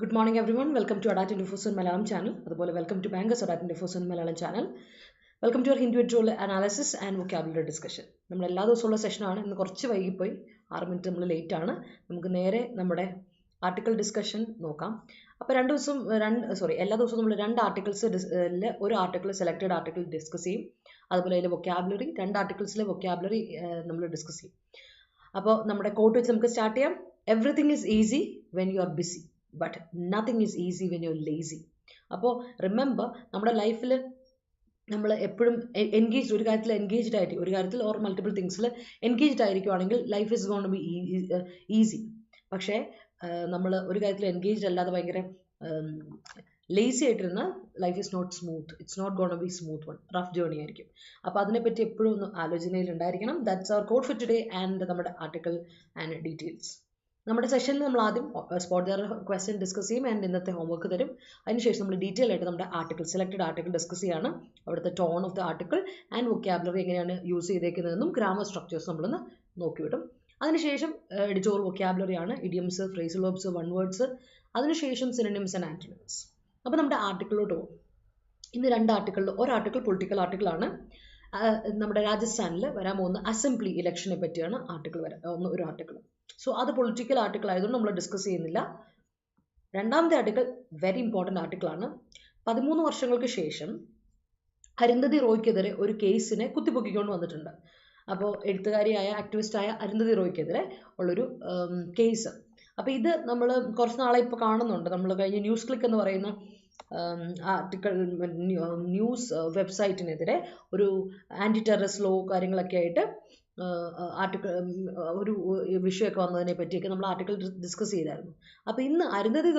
Good morning everyone. Welcome to Adda247 Malayalam channel. അതുപോലെ welcome to Bankers Adda247 Malayalam channel. Welcome to our Editorial analysis and vocabulary discussion. നമ്മൾ എല്ലാ ദിവസമുള്ള സെഷനാണ്. ഇന്ന് കുറച്ച് വൈകിപ്പോയി, 6 minute നമ്മൾ late ആണ്. നമുക്ക് നേരെ നമ്മുടെ ആർട്ടിക്കിൾ ഡിസ്കഷൻ നോക്കാം. അപ്പോൾ എല്ലാ ദിവസവും നമ്മൾ 2 ആർട്ടിക്കിൾസിൽ ഒരു ആർട്ടിക്കിൾ സെലക്റ്റഡ് ആർട്ടിക്കിൾ ഡിസ്കസ് ചെയ്യും. അതുപോലെ അതിലെ വൊക്കാബുലറി 2 ആർട്ടിക്കിൾസിലെ വൊക്കാബുലറി നമ്മൾ ഡിസ്കസ് ചെയ്യും. അപ്പോൾ നമ്മുടെ കോട്ട് വെച്ച് നമുക്ക് സ്റ്റാർട്ട് ചെയ്യാം. Everything is easy when you are BC, but nothing is easy when you're lazy. അപ്പോൾ റിമെമ്പർ, നമ്മുടെ ലൈഫിൽ നമ്മൾ എപ്പോഴും എൻഗേജ്ഡ്, ഒരു കാര്യത്തിൽ എൻഗേജ്ഡ് ആയിട്ട്, ഒരു കാര്യത്തിൽ ഓർ മൾട്ടിപ്പിൾ തിങ്സിൽ എൻഗേജ്ഡ് ആയിരിക്കുവാണെങ്കിൽ life is gone to be easy. പക്ഷേ നമ്മൾ ഒരു കാര്യത്തിൽ എൻഗേജ്ഡ് അല്ലാതെ ഭയങ്കര ലേസി ആയിട്ടിരുന്ന life is not smooth. It's not gone to be smooth one, rough journey ആയിരിക്കും. അപ്പോൾ അതിനെപ്പറ്റി എപ്പോഴും ഒന്ന് ആലോചനയിൽ ഉണ്ടായിരിക്കണം. That's our code for today and നമ്മുടെ ആർട്ടിക്കിൾ ആൻഡ് ഡീറ്റെയിൽസ്. നമ്മുടെ സെഷനിൽ നമ്മൾ ആദ്യം സ്പോട്ട് ദർ ക്വസ്റ്റ്യൻ ഡിസ്കസ് ചെയ്യും ആൻഡ് ഇന്നത്തെ ഹോംവർക്ക് തരും. അതിനുശേഷം നമ്മൾ ഡീറ്റെയിൽ ആയിട്ട് നമ്മുടെ ആർട്ടിക്കിൾ, സെലക്റ്റഡ് ആർട്ടിക്കിൾ ഡിസ്കസ് ചെയ്യാണ്. അവിടുത്തെ tone of the article and vocabulary എങ്ങനെയാണ് യൂസ് ചെയ്തേക്കുന്നതെന്നും ഗ്രാമർ സ്ട്രക്ചേഴ്സ് നമ്മളൊന്ന് നോക്കിവിടും. അതിനുശേഷം എഡിറ്റോറിയൽ വൊക്കാബുലറി ആണ്, idioms, phrasal verbs, one words, അതിനുശേഷം സിനോണിംസ് ആൻഡ് ആന്റണിംസ്. അപ്പോൾ നമ്മുടെ ആർട്ടിക്കിളിലോട്ട് പോകും. ഇന്ന് 2 ആർട്ടിക്കിളിൽ ഒരു ആർട്ടിക്കിൾ പൊളിറ്റിക്കൽ ആർട്ടിക്കിളാണ്. നമ്മുടെ രാജസ്ഥാനിൽ വരാൻ പോകുന്ന അസംബ്ലി ഇലക്ഷനെ പറ്റിയാണ് ഒരു ആർട്ടിക്കിൾ. സോ അത് പൊളിറ്റിക്കൽ ആർട്ടിക്കിൾ ആയതുകൊണ്ട് നമ്മൾ ഡിസ്കസ് ചെയ്യുന്നില്ല. 2ാമത്തെ ആർട്ടിക്കിൾ വെരി ഇമ്പോർട്ടൻ്റ് ആർട്ടിക്കിളാണ്. 13 വർഷങ്ങൾക്ക് ശേഷം അരുന്ധതി റോയ്ക്കെതിരെ ഒരു കേസിനെ കുത്തിപ്പൊക്കിക്കൊണ്ട് വന്നിട്ടുണ്ട്. അപ്പോൾ എഴുത്തുകാരിയായ ആക്ടിവിസ്റ്റായ അരുന്ധതി റോയ്ക്കെതിരെ ഉള്ളൊരു കേസ്. അപ്പോൾ ഇത് നമ്മൾ കുറച്ച് നാളെ ഇപ്പോൾ കാണുന്നുണ്ട്. നമ്മൾ കഴിഞ്ഞ ന്യൂസ് ക്ലിക്ക് എന്ന് പറയുന്ന ആർട്ടിക്കിൾ ന്യൂസ് വെബ്സൈറ്റിനെതിരെ ഒരു ആൻറ്റി ടെററിസ്റ്റ് ലോ കാര്യങ്ങളൊക്കെ ആയിട്ട് ഒരു വിഷയമൊക്കെ വന്നതിനെ പറ്റിയൊക്കെ നമ്മൾ ആർട്ടിക്കിൾ ഡിസ്കസ് ചെയ്തായിരുന്നു. അപ്പോൾ ഇന്ന് അരുന്ധതി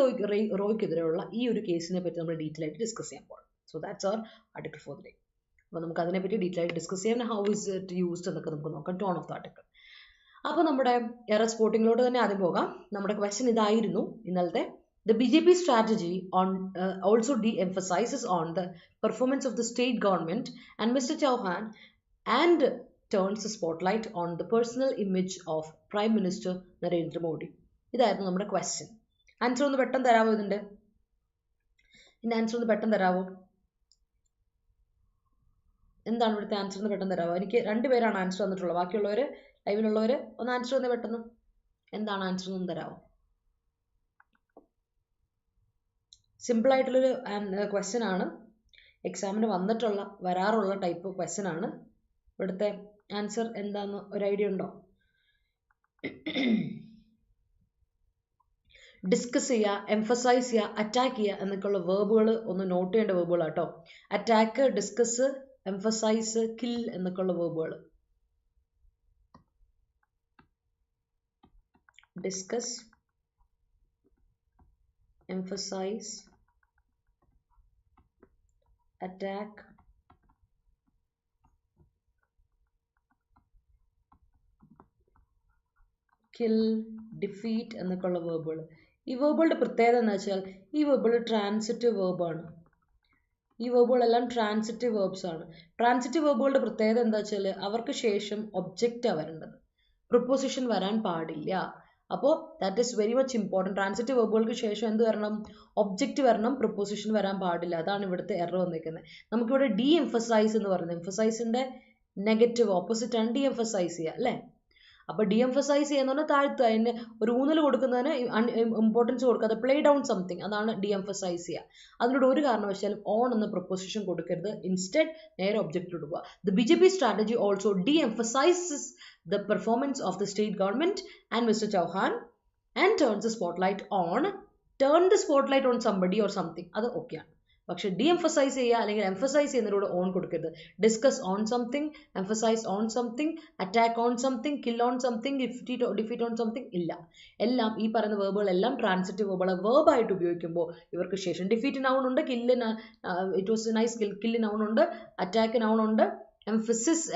റോയ്ക്കെതിരെയുള്ള ഈ ഒരു കേസിനെ പറ്റി നമ്മൾ ഡീറ്റെയിൽ ആയിട്ട് ഡിസ്കസ് ചെയ്യാൻ പോകണം. So that's our article for the day. അപ്പോൾ നമുക്ക് അതിനെപ്പറ്റി ഡീറ്റെയിൽ ആയിട്ട് ഡിസ്കസ് ചെയ്യാം. ഹൗ ഇസ് ഇറ്റ് യൂസ്ഡ് എന്നൊക്കെ നമുക്ക് നോക്കാം. Tone of the article. അപ്പോൾ നമ്മുടെ എറർ സ്പോട്ടിങ്ങിലോട്ട് തന്നെ ആദ്യം പോകാം. നമ്മുടെ ക്വസ്റ്റ്യൻ ഇതായിരുന്നു ഇന്നലത്തെ. The BJP strategy also de-emphasizes on the performance of the state government and Mr. Chauhan and turns the spotlight on the personal image of Prime Minister Narendra Modi. ഇതായിരുന്നു നമ്മുടെ ക്വസ്റ്റ്യൻ. ആൻസർ ഒന്ന് പെട്ടെന്ന് തരാമോ? ഇതിൻ്റെ answer ഒന്ന് പെട്ടെന്ന് തരാമോ? എന്താണ് ഇവിടുത്തെ ആൻസർ ഒന്ന് പെട്ടെന്ന് തരാമോ? എനിക്ക് 2 പേരാണ് ആൻസർ തന്നിട്ടുള്ളത്. ബാക്കിയുള്ളവർ, ലൈവിലുള്ളവർ ഒന്ന് ആൻസർ തന്നെ പെട്ടെന്ന്. എന്താണ് ആൻസർ ഒന്ന് തരാമോ? സിമ്പിളായിട്ടുള്ളൊരു ക്വസ്റ്റ്യൻ ആണ്. എക്സാമിന് വരാറുള്ള ടൈപ്പ് ക്വസ്റ്റ്യൻ ആണ്. ഇവിടുത്തെ ആൻസർ എന്താണെന്ന് ഒരു ഐഡിയ ഉണ്ടോ? ഡിസ്കസ് ചെയ്യുക, എംഫസൈസ് ചെയ്യുക, അറ്റാക്ക് ചെയ്യുക എന്നൊക്കെയുള്ള വേർബുകൾ ഒന്ന് നോട്ട് ചെയ്യേണ്ട വേർബുകൾ കേട്ടോ. അറ്റാക്ക്, ഡിസ്കസ്, എംഫസൈസ്, കിൽ എന്നൊക്കെയുള്ള വേർബുകൾ. Discuss, emphasize, attack, kill, defeat എന്നൊക്കെയുള്ള വേർബുകൾ. ഈ വേർബുകളുടെ പ്രത്യേകത എന്ന് വെച്ചാൽ ഈ വേർബുകൾ ട്രാൻസിറ്റീവ് വേർബാണ്. ഈ വേർബുകളെല്ലാം ട്രാൻസിറ്റീവ് വേർബ്സ് ആണ്. ട്രാൻസിറ്റീവ് വേർബുകളുടെ പ്രത്യേകത എന്താ വെച്ചാൽ അവർക്ക് ശേഷം ഒബ്ജക്റ്റാണ് വരേണ്ടത്, പ്രിപ്പോസിഷൻ വരാൻ പാടില്ല. അപ്പോൾ that is very much important. Transitive വെർബുകൾക്ക് ശേഷം എന്ത് വരണം? ഒബ്ജക്റ്റ് വരണം, പ്രിപ്പോസിഷൻ വരാൻ പാടില്ല. അതാണ് ഇവിടുത്തെ എറർ വന്നിരിക്കുന്നത്. നമുക്കിവിടെ ഡി എംഫസൈസ് എന്ന് പറയുന്നത്, എംഫസൈസിൻ്റെ നെഗറ്റീവ് ഓപ്പോസിറ്റ് ആണ് ഡി എംഫസൈസ് ചെയ്യുക, അല്ലേ? അപ്പോൾ ഡി എംഫസൈസ് ചെയ്യുന്ന പറഞ്ഞാൽ താഴ്ത്തുക, അതിന് ഒരു ഊന്നൽ കൊടുക്കുന്നതിന് ഇമ്പോർട്ടൻസ് കൊടുക്കാതെ പ്ലേ ഡൗൺ സംതിങ്, അതാണ് ഡി എംഫസൈസ് ചെയ്യുക. അതിനോട് ഒരു കാരണവശാലും ഓൺ എന്ന പ്രൊപ്പോസിഷൻ കൊടുക്കരുത്. ഇൻസ്റ്റെഡ് നേരെ ഒബ്ജക്റ്റ് കൊടുക്കുക. The BJP strategy also de-emphasizes the performance of the state government and Mr. Chauhan and turn the spotlight on somebody or something. അത് ഓക്കെയാണ്. പക്ഷെ ഡി എംഫസൈസ് ചെയ്യുക അല്ലെങ്കിൽ എംഫസൈസ് ചെയ്യുന്നതിലൂടെ ഓൺ കൊടുക്കരുത്. Discuss on something, emphasise on something, attack on something, kill on something, defeat on something ഇല്ല. എല്ലാം ഈ പറയുന്ന വേർബുകളെല്ലാം ട്രാൻസിറ്റീവ് വേർബുകൾ. വേർബായിട്ട് ഉപയോഗിക്കുമ്പോൾ ഇവർക്ക് ശേഷം ഡിഫീറ്റ് നൗൺ ഉണ്ട്, it was nice kill noun ഉണ്ട്, അറ്റാക്ക് നൗൺ ഉണ്ട്,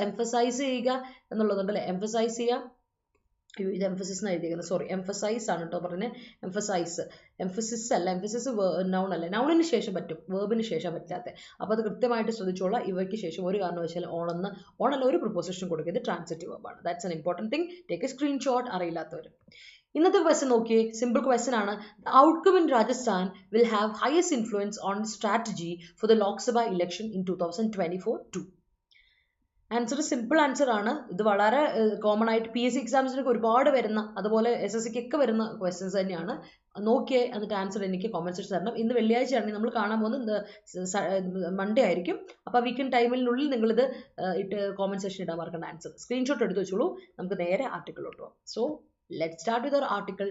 എംഫസൈസ് ചെയ്യുക എന്നുള്ളതുണ്ടല്ലേ, എംഫസൈസ് ചെയ്യുക. ഇത് എംഫസിസ് എന്ന് എഴുതിയിരിക്കുന്നത്, സോറി, എംഫസൈസ് ആണ് കേട്ടോ പറഞ്ഞത്. എംഫസിസ് അല്ല, എംഫസിസ് നൗൺ അല്ല. നൗണിന് ശേഷം പറ്റും, വേർബിന് ശേഷം പറ്റാത്ത. അപ്പോൾ അത് കൃത്യമായിട്ട് ശ്രദ്ധിച്ചോളാം. ഇവയ്ക്ക് ശേഷം ഒരു കാരണവശാലും ഓണല്ല ഒരു പ്രിപ്പോസിഷൻ കൊടുക്കുക. ഇത് ട്രാൻസിറ്റീവ് വേർബാണ്. That's an important thing. Take a screenshot അറിയില്ലാത്തവർ. ഇന്നത്തെ ക്വസ്റ്റ്യൻ നോക്കിയേ, സിമ്പിൾ ക്വസ്റ്റ്യൻ ആണ്. The outcome in Rajasthan will have highest influence on strategy for the Lok Sabha election in 2024 too. Answer simple answer ആണ്. ഇത് വളരെ common ആയിട്ട് PSC എക്സാംസിനൊക്കെ ഒരുപാട് വരുന്ന, അതുപോലെ SSCക്ക് ഒക്കെ വരുന്ന ക്വസ്റ്റ്യൻസ് തന്നെയാണ്. നോക്കിയേ, എന്നിട്ട് ആൻസർ എനിക്ക് കോമന്റ് സെക്ഷൻ തരണം. ഇന്ന് വെള്ളിയാഴ്ചയാണ് നമ്മൾ കാണാൻ പോകുന്നത്, മൺഡേ ആയിരിക്കും. അപ്പോൾ വീക്കെൻഡ് ടൈമിനുള്ളിൽ നിങ്ങളിത് ഇട്ട് കോമന്റ് സെക്ഷൻ ഇടാൻ മറക്കേണ്ട ആൻസർ. സ്ക്രീൻഷോട്ട് എടുത്ത് വെച്ചോളൂ. നമുക്ക് നേരെ ആർട്ടിക്കിളിലോട്ട് പോകാം. So let's start with our article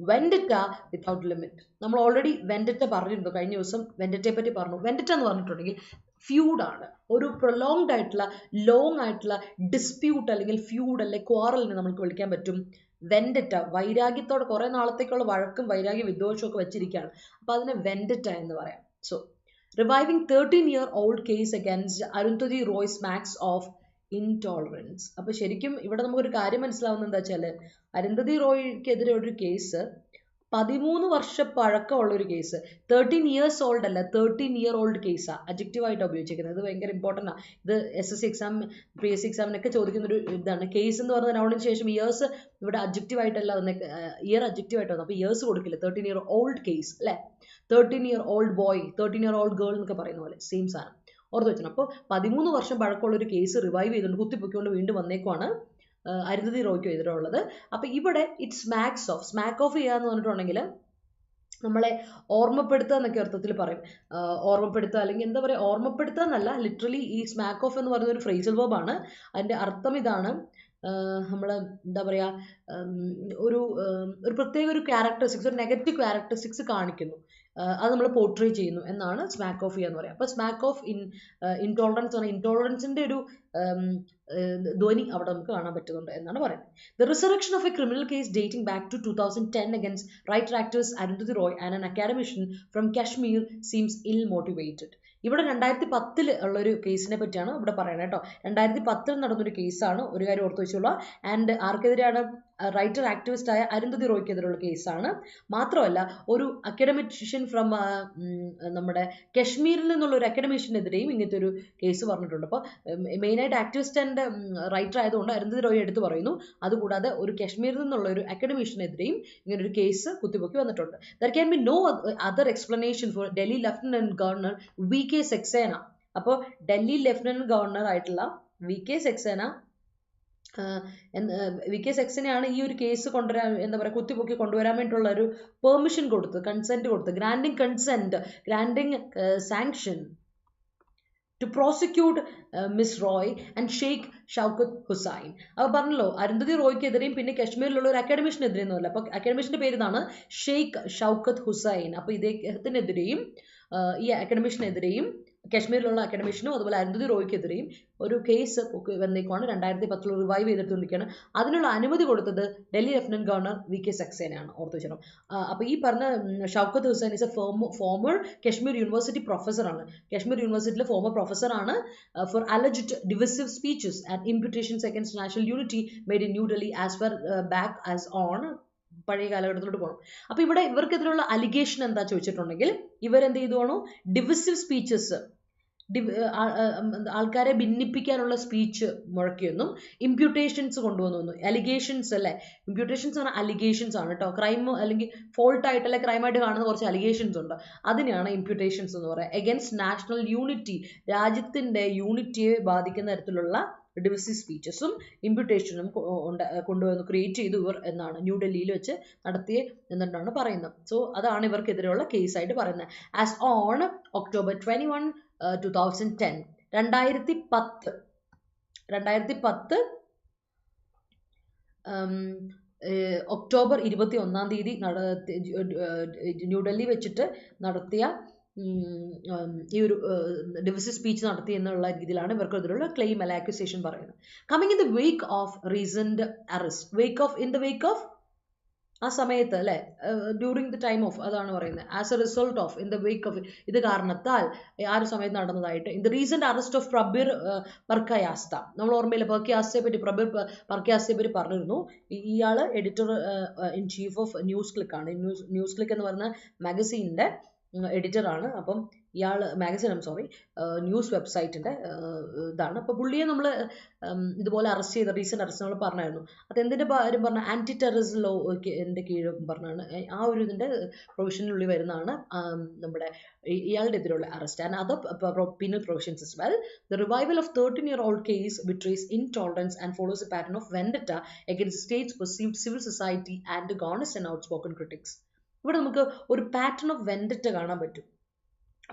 Vendetta without limit. നമ്മൾ ഓൾറെഡി വെൻഡറ്റ പറഞ്ഞിരുന്നു കഴിഞ്ഞ ദിവസം. വെൻഡറ്റയെ പറ്റി പറഞ്ഞു. വെൻഡറ്റ എന്ന് പറഞ്ഞിട്ടുണ്ടെങ്കിൽ ഫ്യൂഡ് ആണ്. ഒരു പ്രൊലോങ്ഡ് ആയിട്ടുള്ള ലോങ് ആയിട്ടുള്ള ഡിസ്പ്യൂട്ട് അല്ലെങ്കിൽ ഫ്യൂഡ് അല്ലെങ്കിൽ ക്വാറലിനെ നമുക്ക് വിളിക്കാൻ പറ്റും വെൻഡറ്റ. വൈരാഗ്യത്തോടെ കുറെ നാളത്തേക്കുള്ള വഴക്കും വൈരാഗ്യ വിദ്വേഷവും ഒക്കെ വെച്ചിരിക്കുകയാണ്. അപ്പോൾ അതിനെ വെൻഡറ്റ എന്ന് പറയാം. So reviving 13-year-old case against Arundhati Roy smacks of intolerance. അപ്പോൾ ശരിക്കും ഇവിടെ നമുക്കൊരു കാര്യം മനസ്സിലാവുന്നത് എന്താ വെച്ചാൽ, അരുന്ധതി റോയ്ക്കെതിരെ ഒരു കേസ് 13 വർഷം പഴക്കമുള്ള ഒരു കേസ്. 13 years old അല്ല, 13-year-old കേസാണ് അഡ്ജക്റ്റീവായിട്ട് ഉപയോഗിച്ചിരിക്കുന്നത്. ഇത് ഭയങ്കര ഇമ്പോർട്ടൻ്റ് ആണ്. ഇത് SSC എക്സാം PSC എക്സാമിനൊക്കെ ചോദിക്കുന്നൊരു ഇതാണ്. കേസ് എന്ന് പറഞ്ഞ നൗണിന് ശേഷം ഇയേഴ്സ് ഇവിടെ അഡ്ജക്റ്റീവായിട്ടല്ല വന്നേ, ഇയർ അഡ്ജക്റ്റീവായിട്ട് വന്നു. അപ്പോൾ ഇയേഴ്സ് കൊടുക്കില്ല. 13-year-old കേസ് അല്ലേ, 13-year-old ബോയ്, 13-year-old ഗേൾ എന്നൊക്കെ പറയുന്ന പോലെ സെയിം സാധനം ഓർത്ത് വെച്ചണം. അപ്പോൾ 13 വർഷം പഴക്കമുള്ള ഒരു കേസ് റിവൈവ് ചെയ്തുകൊണ്ട് കുത്തിപ്പൊക്കിക്കൊണ്ട് വീണ്ടും വന്നേക്കുവാണ് അരുന്ധതി റോയ്ക്ക് എതിരുള്ളത്. അപ്പോൾ ഇവിടെ ഇറ്റ് സ്മാക്ക് ഓഫ് ചെയ്യാന്ന് പറഞ്ഞിട്ടുണ്ടെങ്കിൽ നമ്മളെ ഓർമ്മപ്പെടുത്തുക എന്നൊക്കെ അർത്ഥത്തിൽ പറയും. ഓർമ്മപ്പെടുത്തുക അല്ലെങ്കിൽ എന്താ പറയുക, ഓർമ്മപ്പെടുത്തുക എന്നല്ല, ലിറ്ററലി ഈ സ്മാക്ക് ഓഫ് എന്ന് പറയുന്ന ഒരു ഫ്രേസൽ വെർബാണ്. അതിൻ്റെ അർത്ഥം ഇതാണ്, നമ്മൾ എന്താ പറയുക, ഒരു പ്രത്യേക ഒരു ക്യാരക്ടറിസ്റ്റിക്സ്, ഒരു നെഗറ്റീവ് ക്യാരക്ടറിസ്റ്റിക്സ് കാണിക്കുന്നു, അത് നമ്മൾ പോർട്രേ ചെയ്യുന്നു എന്നാണ് സ്മാക്ക് ഓഫ് ചെയ്യുക എന്ന് പറയുക. അപ്പോൾ സ്മാക്ക് ഓഫ് ഇൻടോളറൻസ് ആണ്. ഇൻടോളറൻസിൻ്റെ ഒരു ധ്വനി അവിടെ നമുക്ക് കാണാൻ പറ്റുന്നുണ്ട് എന്നാണ് പറയുന്നത്. The resurrection of a criminal case dating back to 2010 against writer actress Arundhati Roy and an academician from Kashmir seems ill-motivated. ഇവിടെ 2010 ഉള്ളൊരു കേസിനെ പറ്റിയാണ് ഇവിടെ പറയുന്നത് കേട്ടോ. 2010 നടന്നൊരു കേസാണ്, ഒരു കാര്യം ഓർത്ത് വെച്ചോളൂ. ആൻഡ് ആർക്കെതിരെയാണ്? റൈറ്റർ ആക്ടിവിസ്റ്റ് ആയ അരുന്ധതി റോയ്ക്കെതിരെയുള്ള കേസാണ്. മാത്രമല്ല ഒരു അക്കാഡമിഷ്യൻ ഫ്രം നമ്മുടെ കശ്മീരിൽ നിന്നുള്ള ഒരു അക്കാഡമിഷ്യനെതിരെയും ഇങ്ങനത്തെ ഒരു കേസ് പറഞ്ഞിട്ടുണ്ട്. അപ്പോൾ മെയിനായിട്ട് ആക്ടിവിസ്റ്റ് ആൻഡ് റൈറ്റർ ആയതുകൊണ്ട് അരുന്ധതി റോയ് എടുത്ത് പറയുന്നു. അതുകൂടാതെ ഒരു കശ്മീരിൽ നിന്നുള്ള ഒരു അക്കാഡമിഷ്യനെതിരെയും ഇങ്ങനൊരു കേസ് കുത്തിപ്പൊക്കി വന്നിട്ടുണ്ട്. There can be no other explanation for Delhi lieutenant governor VK Saxena. അപ്പോൾ ഡൽഹി ലഫ്റ്റനന്റ് ഗവർണർ ആയിട്ടുള്ള VK സക്സേന, VK സക്സേനയാണ് ഈ ഒരു കേസ് കൊണ്ടുവരാൻ, എന്താ പറയുക, കുത്തിപ്പൊക്കി കൊണ്ടുവരാൻ വേണ്ടിയിട്ടുള്ള ഒരു പെർമിഷൻ കൊടുത്ത്, കൺസെന്റ് കൊടുത്ത്, granting sanction to prosecute Miss Roy and Sheikh Shaukat Hussain. അപ്പോൾ പറഞ്ഞല്ലോ അരുന്ധതി റോയ്ക്കെതിരെയും പിന്നെ കശ്മീരിലുള്ള ഒരു അക്കാഡമിഷ്യനെതിരെയും അല്ല. അപ്പോൾ അക്കാഡമിഷ്യൻ്റെ പേര് ഇതാണ്, ഷെയ്ഖ് ഷൗക്കത്ത് ഹുസൈൻ. അപ്പോൾ ഇദ്ദേഹത്തിനെതിരെയും ഈ അക്കാഡമിഷ്യനെതിരെയും കശ്മീരിലുള്ള അക്കാഡമിഷ്യനും അതുപോലെ അരുന്ധതി റോയ്ക്കെതിരെയും ഒരു കേസ് വന്നേക്കുവാണ്. 2010 റിവൈവ് ചെയ്തെടുത്തുകൊണ്ടിരിക്കുകയാണ്. അതിനുള്ള അനുമതി കൊടുത്തത് ഡൽഹി ലഫ്റ്റനന്റ് ഗവർണർ VK സക്സേനയാണ്, ഓർത്ത് വെച്ചോ. അപ്പോൾ ഈ പറഞ്ഞ Shaukat Hussain is a former Kashmir university പ്രൊഫസറാണ്. കശ്മീർ യൂണിവേഴ്സിറ്റിയിലെ ഫോമർ പ്രൊഫസറാണ്. For alleged divisive speeches and imputations against national unity made in New Delhi as far back as on, പഴയ കാലഘട്ടത്തിലോട്ട് പോകണം. അപ്പോൾ ഇവിടെ ഇവർക്കെതിരെയുള്ള അലിഗേഷൻ എന്താ ചോദിച്ചിട്ടുണ്ടെങ്കിൽ, ഇവരെന്ത് ചെയ്തു, ഡിവിസീവ് സ്പീച്ചസ്, ആൾക്കാരെ ഭിന്നിപ്പിക്കാനുള്ള സ്പീച്ച് മുഴക്കിയെന്നും ഇംപ്യൂട്ടേഷൻസ് കൊണ്ടുവന്നു. അലിഗേഷൻസ് അല്ലേ, ഇംപ്യൂട്ടേഷൻസ് ആണ്, അലിഗേഷൻസ് ആണ് കേട്ടോ. ക്രൈം അല്ലെങ്കിൽ ഫോൾട്ട് ആയിട്ടല്ല, ക്രൈമായിട്ട് കാണുന്ന കുറച്ച് അലിഗേഷൻസ് ഉണ്ട്, അതിനെയാണ് ഇംപ്യൂട്ടേഷൻസ് എന്ന് പറയുക. എഗൻസ്റ്റ് നാഷണൽ യൂണിറ്റി, രാജ്യത്തിൻ്റെ യൂണിറ്റിയെ ബാധിക്കുന്ന തരത്തിലുള്ള ഡിവിസീവ് സ്പീച്ചസും ഇംപ്യൂട്ടേഷനും കൊണ്ടുവന്ന് ക്രിയേറ്റ് ചെയ്തു ഇവർ എന്നാണ് ന്യൂഡൽഹിയിൽ വെച്ച് നടത്തിയ എന്നിട്ടാണ് പറയുന്നത്. സോ അതാണ് ഇവർക്കെതിരെയുള്ള കേസായിട്ട് പറയുന്നത്. As on October 21, 2010, 2010 October 21 New Delhi വെച്ചിട്ട് നടത്തിയ ഈ ഒരു ഡിവിസീവ് സ്പീച്ച് നടത്തി എന്നുള്ള രീതിയിലാണ് ഇവർക്കെതിരെയുള്ള ക്ലെയിം അല്ല അക്യൂസേഷൻ പറയുന്നത്. Coming in the wake of recent arrest, in the wake of ആ സമയത്ത് അല്ലെ, ഡ്യൂറിങ് ദ ടൈം ഓഫ്, അതാണ് പറയുന്നത്. As a result of, in the wake of, ഇത് കാരണത്താൽ ആ ഒരു സമയത്ത് നടന്നതായിട്ട്. In the recent arrest of Prabir Purkayastha, നമ്മൾ ഓർമ്മയില്ല, പർക്കയാസ്തയെ പറ്റി, പ്രബീർ പർക്കയാസ്തയെ പറ്റി പറഞ്ഞിരുന്നു. ഇയാൾ editor in chief of news click ആണ്. ന്യൂസ് ക്ലിക്ക് എന്ന് പറയുന്ന മാഗസീനിന്റെ എഡിറ്ററാണ്. അപ്പം ഇയാൾ മാഗസിൻ സോറി ന്യൂസ് വെബ്സൈറ്റിൻ്റെ ഇതാണ്. അപ്പോൾ പുള്ളിയെ നമ്മൾ ഇതുപോലെ അറസ്റ്റ് ചെയ്ത റീസെൻറ്റ് അറസ്റ്റ് നമ്മൾ പറഞ്ഞായിരുന്നു. അതെന്തിൻ്റെ കാര്യം പറഞ്ഞാൽ ആൻറ്റി ടെററിസം ലോ എൻ്റെ കീഴും പറഞ്ഞാണ് ആ ഒരു ഇതിൻ്റെ പ്രൊവിഷനുള്ളിൽ വരുന്നതാണ് നമ്മുടെ ഇയാളുടെ എതിരെയുള്ള arrest. And other penal provisions as well. The revival of 13-year-old case betrays intolerance and follows a pattern of vendetta against the state's perceived civil society and honest and outspoken critics. ഇവിടെ നമുക്ക് ഒരു pattern of വെൻഡറ്റ കാണാൻ പറ്റും.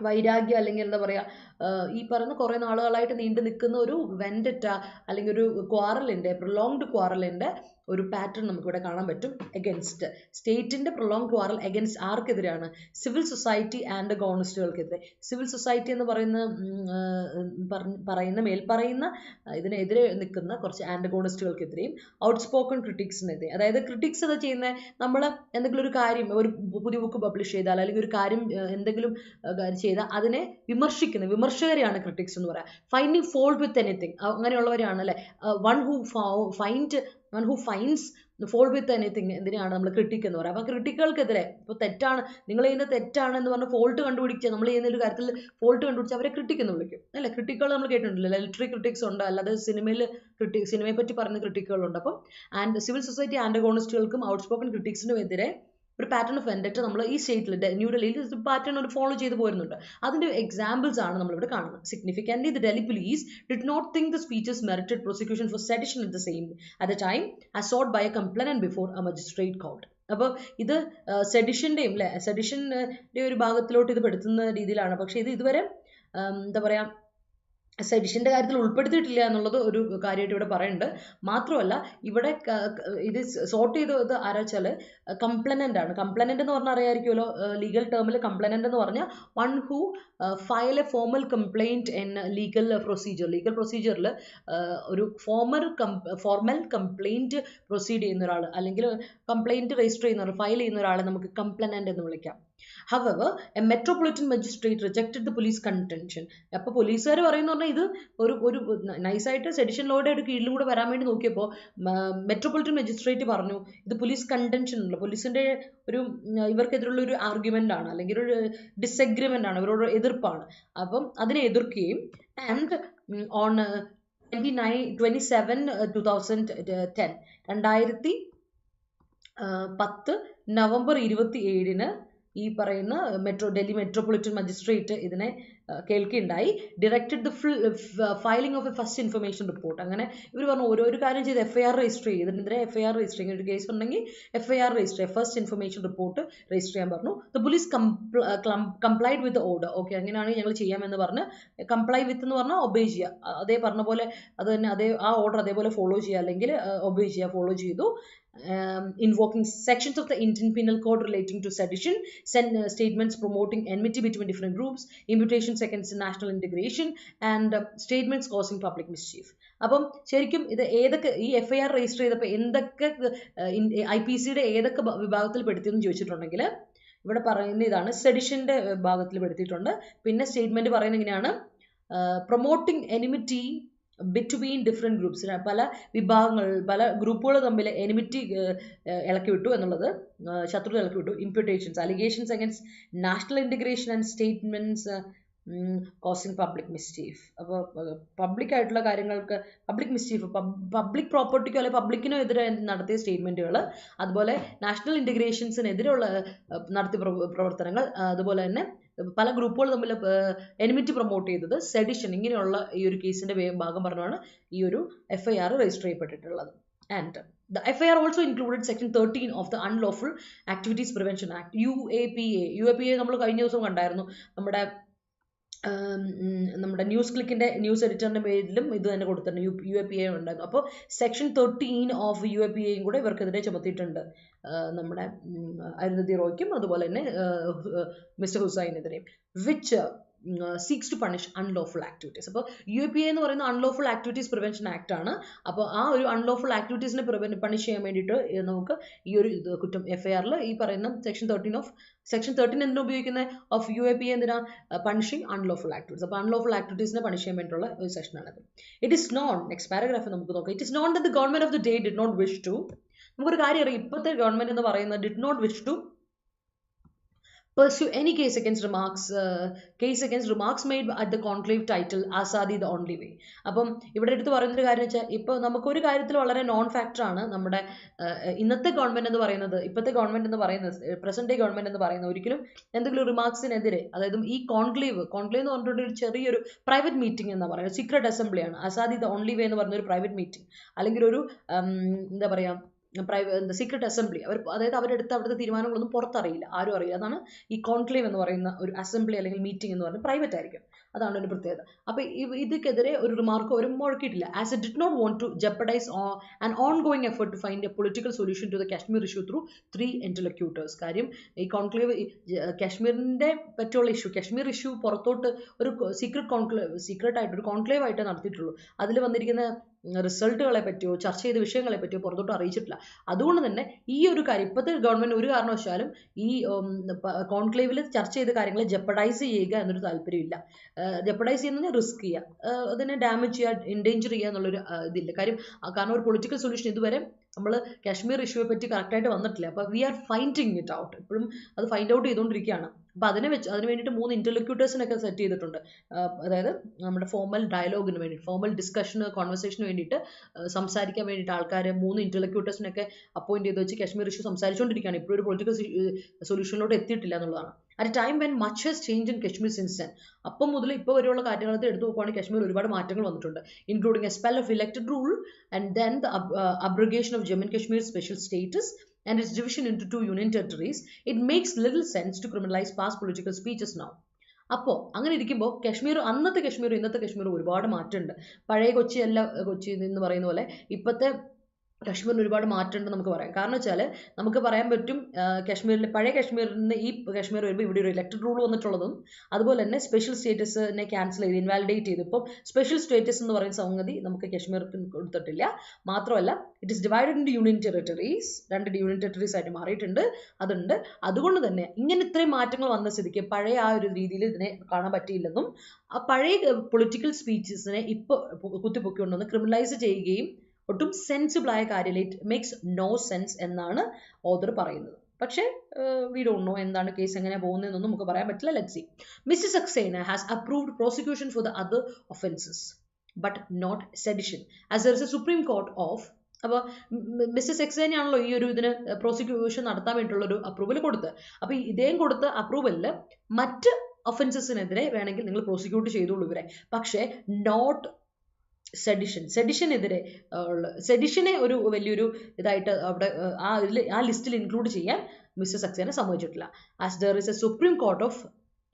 വൈരാഗ്യം അല്ലെങ്കിൽ എന്താ പറയുക, ഈ പറയുന്ന കുറേ നാളുകളായിട്ട് നീണ്ടു നിൽക്കുന്ന ഒരു വെൻഡറ്റ അല്ലെങ്കിൽ ഒരു ക്വാറലിൻ്റെ പ്രൊലോങ്ഡ് ക്വാറലിൻ്റെ ഒരു പാറ്റേൺ നമുക്കിവിടെ കാണാൻ പറ്റും. എഗൻസ്റ്റ് സ്റ്റേറ്റിൻ്റെ പ്രൊലോങ്ഡ് ക്വാറൽ എഗൻസ്റ്റ് ആർക്കെതിരെയാണ്? സിവിൽ സൊസൈറ്റി ആൻഡ് ഗോണസ്റ്റുകൾക്കെതിരെ. സിവിൽ സൊസൈറ്റി എന്ന് മേൽപ്പറയുന്ന ഇതിനെതിരെ നിൽക്കുന്ന കുറച്ച് ആൻറ്റഗോണിസ്റ്റുകൾക്കെതിരെയും ഔട്ട്സ്പോക്കൺ ക്രിട്ടിക്സിനെതിരെ. അതായത് ക്രിട്ടിക്സ് എന്താ ചെയ്യുന്നത്? നമ്മൾ എന്തെങ്കിലും ഒരു കാര്യം ഒരു പുതിയ ബുക്ക് പബ്ലിഷ് ചെയ്താൽ അല്ലെങ്കിൽ ഒരു കാര്യം എന്തെങ്കിലും ചെയ്താൽ അതിനെ വിമർശിക്കുന്ന വിമർശകരെയാണ് ക്രിട്ടിക്സ് എന്ന് പറയുക. ഫൈൻഡിങ് ഫോൾട്ട് വിത്ത് എനിത്തിങ് അങ്ങനെയുള്ളവരാണ് അല്ലേ. One who finds fault with anything എന്തിനാണ് നമ്മൾ ക്രിട്ടിക് എന്ന് പറയുക. അപ്പോൾ ക്രിട്ടിക്കുകൾക്കെതിരെ ഇപ്പോൾ തെറ്റാണ്, നിങ്ങൾ ചെയ്യുന്നത് തെറ്റാണെന്ന് പറഞ്ഞ് ഫോൾട്ട് കണ്ടുപിടിക്കുക, നമ്മൾ ചെയ്യുന്ന ഒരു കാര്യത്തിൽ ഫോൾട്ട് കണ്ടുപിടിച്ച് അവരെ ക്രിട്ടിക് എന്ന് വിളിക്കും അല്ലേ. ക്രിട്ടിക്കുകൾ നമ്മൾ കേട്ടിട്ടുണ്ടല്ലോ, ലിറ്റററി ക്രിട്ടിക്സ് ഉണ്ട്, അല്ലാതെ സിനിമയെ പറ്റി പറയുന്ന ക്രിട്ടിക്കുകളുണ്ട്. അപ്പം സിവിൽ സൊസൈറ്റി ആൻറ്റഗോണിസ്റ്റുകൾക്കും ഔട്ട്സ്പോക്കൺ ക്രിട്ടിക്സിനും എതിരെ ഒരു പാറ്റേൺ ഓഫ് വെൻഡറ്റ നമ്മൾ ഈ സ്റ്റേറ്റിൽ ന്യൂഡൽഹിയിൽ പാറ്റേൺ ഒരു ഫോളോ ചെയ്ത് പോരുന്നുണ്ട്. അതിൻ്റെ എക്സാമ്പിൾസ് ആണ് നമ്മളിവിടെ കാണുന്നത്. Significantly the Delhi police did not think the speeches merited prosecution for sedition at the time as sought by a complainant before a magistrate court. അപ്പോൾ ഇത് സെഡിഷൻ്റെയും അല്ലേ സെഡിഷൻ്റെ ഒരു ഭാഗത്തിലോട്ട് ഇത് പെടുത്തുന്ന രീതിയിലാണ്. പക്ഷേ ഇത് ഇതുവരെ എന്താ പറയുക സെഡിഷൻ്റെ കാര്യത്തിൽ ഉൾപ്പെടുത്തിയിട്ടില്ല എന്നുള്ളത് ഒരു കാര്യമായിട്ട് ഇവിടെ പറയുന്നുണ്ട്. മാത്രമല്ല ഇവിടെ ഇത് സോർട്ട് ചെയ്തത് ആരാ വെച്ചാൽ കംപ്ലൈനൻ്റ് ആണ്. കംപ്ലൈനൻ്റ് എന്ന് പറഞ്ഞാൽ അറിയാമായിരിക്കുമല്ലോ, ലീഗൽ ടേമിൽ കംപ്ലൈനൻ്റ് എന്ന് പറഞ്ഞാൽ one who file a formal complaint in legal പ്രൊസീജിയറിൽ ഒരു ഫോർമൽ കംപ്ലൈൻറ്റ് പ്രൊസീഡ് ചെയ്യുന്ന ഒരാൾ അല്ലെങ്കിൽ കംപ്ലൈൻറ്റ് രജിസ്റ്റർ ചെയ്യുന്ന ഫയൽ ചെയ്യുന്ന ഒരാളെ നമുക്ക് കംപ്ലൈനൻ്റ് എന്ന് വിളിക്കാം. However, a metropolitan magistrate rejected the police contention. അപ്പോൾ പോലീസുകാർ പറയുന്ന പറഞ്ഞാൽ ഇത് ഒരു നൈസായിട്ട് സെഡിഷൻ ലോയുടെ ഒരു കീഴിലും കൂടെ വരാൻ വേണ്ടി നോക്കിയപ്പോൾ മെട്രോപൊളിറ്റൻ മജിസ്ട്രേറ്റ് പറഞ്ഞു ഇത് പോലീസ് കണ്ടൻഷൻ ഉള്ള പോലീസിൻ്റെ ഇവർക്കെതിരുള്ള ഒരു ആർഗ്യുമെൻ്റ് ആണ് അല്ലെങ്കിൽ ഒരു ഡിസഗ്രിമെൻ്റ് ആണ്, ഇവരോട് എതിർപ്പാണ്. അപ്പം അതിനെ എതിർക്കുകയും ആൻഡ് ഓൺ 2010 നവംബർ 27 ഈ പറയുന്ന ഡൽഹി മെട്രോപൊളിറ്റൻ മജിസ്ട്രേറ്റ് ഇതിനെ കേൾക്കുകയുണ്ടായി. Directed the filing of a first information report. അങ്ങനെ ഇവർ പറഞ്ഞു ഓരോരു കാര്യം ചെയ്ത് FIR രജിസ്റ്റർ ചെയ്യും, ഇതിനെതിരെ FIR രജിസ്റ്റർ ചെയ്യും, ഒരു കേസ് ഉണ്ടെങ്കിൽ FIR രജിസ്റ്റർ ചെയ്യുക, ഫസ്റ്റ് ഇൻഫർമേഷൻ റിപ്പോർട്ട് രജിസ്റ്റർ ചെയ്യാൻ പറഞ്ഞു. The police complied with order. Okay, അങ്ങനെയാണെങ്കിൽ ഞങ്ങൾ ചെയ്യാമെന്ന് പറഞ്ഞ് കംപ്ലൈ വിത്ത് എന്ന് പറഞ്ഞാൽ ഒബേ ചെയ്യുക, അതേ പറഞ്ഞ പോലെ അത് തന്നെ ആ ഓർഡർ അതേപോലെ ഫോളോ ചെയ്യുക അല്ലെങ്കിൽ ഒബേ ചെയ്യുക, ഫോളോ ചെയ്തു. Invoking sections of the Indian Penal Code relating to sedition, statements promoting enmity between different groups, imputations against national integration, and statements causing public mischief. അപ്പം ശരിക്കും ഇത് ഏതൊക്കെ ഈ FIR രജിസ്റ്റർ ചെയ്തപ്പോൾ എന്തൊക്കെ IPCയുടെ ഏതൊക്കെ വിഭാഗത്തിൽ പെടുത്തിയെന്ന് ചോദിച്ചിട്ടുണ്ടെങ്കിൽ ഇവിടെ പറയുന്ന ഇതാണ്, സെഡിഷൻ്റെ ഭാഗത്തിൽ പെടുത്തിയിട്ടുണ്ട്. പിന്നെ സ്റ്റേറ്റ്മെൻറ്റ് പറയുന്നത് ഇങ്ങനെയാണ്, promoting enmity between different groups, പല വിഭാഗങ്ങൾ പല ഗ്രൂപ്പുകൾ തമ്മിൽ എനിമിറ്റി ഇളക്കി വിട്ടു എന്നുള്ളത്, ശത്രുത ഇളക്കി വിട്ടു. Imputations allegations against national integration and statements causing public mischief. അപ്പോൾ പബ്ലിക് ആയിട്ടുള്ള കാര്യങ്ങൾക്ക് പബ്ലിക് മിസ്റ്റീഫ്, പബ്ലിക് പ്രോപ്പർട്ടിക്കോ അല്ലെങ്കിൽ പബ്ലിക്കിനോ എതിരെ നടത്തിയ സ്റ്റേറ്റ്മെൻറ്റുകൾ, അതുപോലെ നാഷണൽ ഇൻറ്റഗ്രേഷൻസിനെതിരെയുള്ള നടത്തിയ പ്രവർത്തനങ്ങൾ, അതുപോലെ തന്നെ പല ഗ്രൂപ്പുകൾ തമ്മിൽ എനിമിറ്റി പ്രൊമോട്ട് ചെയ്തത്, സെഡിഷൻ, ഇങ്ങനെയുള്ള ഈ ഒരു കേസിൻ്റെ ഭാഗം പറഞ്ഞാണ് ഈ ഒരു FIR രജിസ്റ്റർ ചെയ്യപ്പെട്ടിട്ടുള്ളത്. And the FIR also included section 13 of the Unlawful Activities Prevention Act, UAPA നമ്മൾ കഴിഞ്ഞ ദിവസം കണ്ടായിരുന്നു. നമ്മുടെ ന്യൂസ് ക്ലിക്കിൻ്റെ ന്യൂസ് എഡിറ്ററിൻ്റെ പേരിലും ഇത് തന്നെ കൊടുത്തിട്ടുണ്ട്, UAPA ഉണ്ടായിരുന്നു. അപ്പോൾ സെക്ഷൻ 13 ഓഫ് UAPAയും കൂടെ ഇവർക്കെതിരെ ചുമത്തിയിട്ടുണ്ട്, നമ്മുടെ അരുന്ധതി റോയ്ക്കും അതുപോലെ തന്നെ മിസ്റ്റർ ഹുസൈനെതിരെയും, which seeks to punish unlawful activities. അപ്പോൾ UAPA എന്ന് പറയുന്ന അൺലോഫുൾ ആക്ടിവിറ്റീസ് പ്രിവെൻഷൻ ആക്ട് ആണ്. അപ്പോൾ ആ ഒരു അൺലോഫുൾ ആക്ടിവിറ്റീസിനെ പണിഷ് ചെയ്യാൻ വേണ്ടിയിട്ട് നമുക്ക് ഈ ഒരു കുറ്റം FIRൽ ഈ പറയുന്ന സെക്ഷൻ 13 എന്തിനാ ഉപയോഗിക്കുന്നത് ഓഫ് UAPA എന്തിനാ, പണിഷിങ് അൺലോഫുൾ ആക്ടിവിറ്റീസ്. അപ്പോൾ അൺലോഫുൾ ആക്ടിവിറ്റീസിനെ പണിഷ് ചെയ്യാൻ വേണ്ടിയിട്ടുള്ള ഒരു സെക്ഷനാണത്. It is known, next paragraph നമുക്ക് നോക്കാം. It is known that the government of the day did not wish to, നമുക്കൊരു കാര്യം അറിയാം, ഇപ്പോഴത്തെ ഗവൺമെന്റ് എന്ന് പറയുന്നത് did not wish to pursue any case against remarks made at the conclave title Azadi the only way. അപ്പം ഇവിടെ എടുത്ത് പറയുന്നൊരു കാര്യം വെച്ചാൽ ഇപ്പോൾ നമുക്കൊരു കാര്യത്തിൽ വളരെ നോൺ ഫാക്ടറാണ് നമ്മുടെ ഇന്നത്തെ ഗവൺമെന്റ് എന്ന് പറയുന്നത്, ഇപ്പോഴത്തെ ഗവൺമെന്റ് എന്ന് പറയുന്നത്, പ്രസന്റ് ഡേ ഗവൺമെന്റ് എന്ന് പറയുന്നത് ഒരിക്കലും എന്തെങ്കിലും റിമാർക്സിനെതിരെ, അതായത് ഈ കോൺക്ലേവ് എന്ന് പറഞ്ഞിട്ട് ഒരു ചെറിയൊരു പ്രൈവറ്റ് മീറ്റിംഗ് എന്ന് പറയുന്നത് secret അസംബ്ലിയാണ്. Azadi the only way എന്ന് പറഞ്ഞ ഒരു പ്രൈവറ്റ് മീറ്റിംഗ് അല്ലെങ്കിൽ ഒരു എന്താ പറയുക സീക്രട്ട് അസംബ്ലി, അതായത് അവരെടുത്ത് അവിടുത്തെ തീരുമാനങ്ങളൊന്നും പുറത്തറിയില്ല, ആരും അറിയില്ല. അതാണ് ഈ കോൺക്ലേവ് എന്ന് പറയുന്ന ഒരു അസംബ്ലി അല്ലെങ്കിൽ മീറ്റിംഗ് എന്ന് പറയുന്നത് പ്രൈവറ്റ് ആയിരിക്കും. അതാണ് ഒരു പ്രത്യേകത. അപ്പോൾ ഇതൊക്കെതിരെ ഒരു റിമാർക്കോ അവർ മുഴക്കിയിട്ടില്ല. As it did not want to jeopardise an ongoing effort to find a political solution to the Kashmir issue through 3 interlocutors. കാര്യം ഈ കോൺക്ലേവ് കാശ്മീരിന്റെ പറ്റിയുള്ള ഇഷ്യൂ, കാശ്മീർ ഇഷ്യൂ പുറത്തോട്ട് ഒരു സീക്രട്ടായിട്ട് ഒരു കോൺക്ലേവ് ആയിട്ട് നടത്തിയിട്ടുള്ളൂ. അതിൽ വന്നിരിക്കുന്ന റിസൾട്ടുകളെ പറ്റിയോ ചർച്ച ചെയ്ത വിഷയങ്ങളെ പറ്റിയോ പുറത്തോട്ട് അറിയിച്ചിട്ടില്ല. അതുകൊണ്ട് തന്നെ ഈ ഒരു കാര്യം ഇപ്പോഴത്തെ ഗവൺമെന്റ് ഒരു കാരണവശാലും ഈ കോൺക്ലേവിൽ ചർച്ച ചെയ്ത കാര്യങ്ങളെ ജെപ്പഡൈസ് ചെയ്യുക എന്നൊരു താല്പര്യമില്ല. ജെപ്പഡൈസ് ചെയ്യുന്നതിന് റിസ്ക് ചെയ്യുക, അതിനെ ഡാമേജ് ചെയ്യുക, എൻഡേഞ്ചർ ചെയ്യുക എന്നുള്ളൊരു ഇതില്ല. കാരണം ഒരു പൊളിറ്റിക്കൽ സൊല്യൂഷൻ ഇതുവരെ നമ്മൾ കാശ്മീർ ഇഷ്യൂയെ പറ്റി കറക്റ്റായിട്ട് വന്നിട്ടില്ല. അപ്പോൾ we are finding it out, ഇപ്പോഴും അത് ഫൈൻഡ് ഔട്ട് ചെയ്തുകൊണ്ടിരിക്കുകയാണ്. അപ്പോൾ അതിന് വേണ്ടിയിട്ട് 3 ഇന്റർലോക്യൂട്ടേഴ്സിനൊക്കെ സെറ്റ് ചെയ്തിട്ടുണ്ട്. അതായത് നമ്മുടെ ഫോർമൽ ഡയലോഗിന് വേണ്ടി, ഫോർമൽ ഡിസ്കഷന് കോൺവെർസേഷന് വേണ്ടിയിട്ട് സംസാരിക്കാൻ വേണ്ടിയിട്ട് ആൾക്കാർ 3 ഇന്റർലോക്യൂട്ടേഴ്സിനൊക്കെ അപ്പോയിന്റ് ചെയ്ത് വെച്ച് കാശ്മീർ ഇഷ്യൂ സംസാരിച്ചുകൊണ്ടിരിക്കുകയാണ്. ഇപ്പോഴും ഒരു പൊളിറ്റിക്കൽ സൊല്യൂഷനിലോട്ട് എത്തിയിട്ടില്ല എന്നുള്ളതാണ്. At A time when much has change in Kashmir since then. അപ്പം മുതൽ ഇപ്പോൾ വരെയുള്ള കാര്യങ്ങളത്തെ എടുത്തു നോക്കുകയാണെങ്കിൽ കാശ്മീർ ഒരുപാട് മാറ്റങ്ങൾ വന്നിട്ടുണ്ട്, including A spell of elected rule and then the abrogation of Jammu and Kashmir special status and its division into 2 union territories. It makes little sense to criminalize past political speeches now. അപ്പോൾ അങ്ങനെ ഇരിക്കുമ്പോൾ അന്നത്തെ കശ്മീർ ഇന്നത്തെ കശ്മീർ ഒരുപാട് മാറ്റമുണ്ട്. പഴയ കൊച്ചി അല്ല കൊച്ചി എന്ന് പറയുന്ന പോലെ ഇപ്പോഴത്തെ കശ്മീരിന് ഒരുപാട് മാറ്റമുണ്ട് നമുക്ക് പറയാം. കാരണം വെച്ചാൽ നമുക്ക് പറയാൻ പറ്റും പഴയ കാശ്മീരിന് ഈ കശ്മീർ വരുമ്പോൾ ഇവിടെ ഒരു ഇലക്റ്റഡ് റൂൾ വന്നിട്ടുള്ളതും അതുപോലെ തന്നെ സ്പെഷ്യൽ സ്റ്റേറ്റസിനെ ക്യാൻസൽ ചെയ്ത് ഇൻവാലിഡേറ്റ് ചെയ്ത് ഇപ്പം സ്പെഷ്യൽ സ്റ്റേറ്റസ് എന്ന് പറയുന്ന സംഗതി നമുക്ക് കശ്മീർക്ക് കൊടുത്തിട്ടില്ല. മാത്രമല്ല it is divided in union territories, 2 union territories ആയിട്ട് മാറിയിട്ടുണ്ട്. അതുണ്ട്. അതുകൊണ്ട് തന്നെ ഇങ്ങനെ ഇത്രയും മാറ്റങ്ങൾ വന്ന സ്ഥിതിക്ക് പഴയ ആ ഒരു രീതിയിൽ ഇതിനെ കാണാൻ പറ്റിയില്ലെന്നും ആ പഴയ പൊളിറ്റിക്കൽ സ്പീച്ചസിനെ ഇപ്പോൾ കുത്തിപ്പൊക്കിക്കൊണ്ടുവന്ന് ക്രിമിനലൈസ് ചെയ്യുകയും ഒട്ടും സെൻസിബിൾ ആയ കാര്യമില്ല. ഇറ്റ് മേക്സ് നോ സെൻസ് എന്നാണ് ഓതർ പറയുന്നത്. പക്ഷേ വി ഡോണ്ട് നോ എന്താണ് കേസ് എങ്ങനെ പോകുന്നതെന്നൊന്നും നമുക്ക് പറയാൻ പറ്റില്ല. Let's see. Mister Saxena has approved prosecution for the other offences but not sedition as there is a supreme court of. അപ്പോൾ മിസ്റ്റർ സക്സേനയാണല്ലോ ഈ ഒരു ഇതിന് പ്രോസിക്യൂഷൻ നടത്താൻ വേണ്ടിയിട്ടുള്ളൊരു അപ്രൂവൽ കൊടുത്ത്. അപ്പോൾ ഇദ്ദേഹം കൊടുത്ത അപ്രൂവലിൽ മറ്റ് ഒഫൻസസിനെതിരെ വേണമെങ്കിൽ നിങ്ങൾ പ്രോസിക്യൂട്ട് ചെയ്തോളൂ ഇവരെ, പക്ഷേ നോട്ട് സെഡിഷനെതിരെ സെഡിഷനെ ഒരു വലിയൊരു ഇതായിട്ട് അവിടെ ആ ലിസ്റ്റിൽ ഇൻക്ലൂഡ് ചെയ്യാൻ മിസ്റ്റർ സക്സേന സമ്മതിച്ചിട്ടില്ല. As there is a supreme court of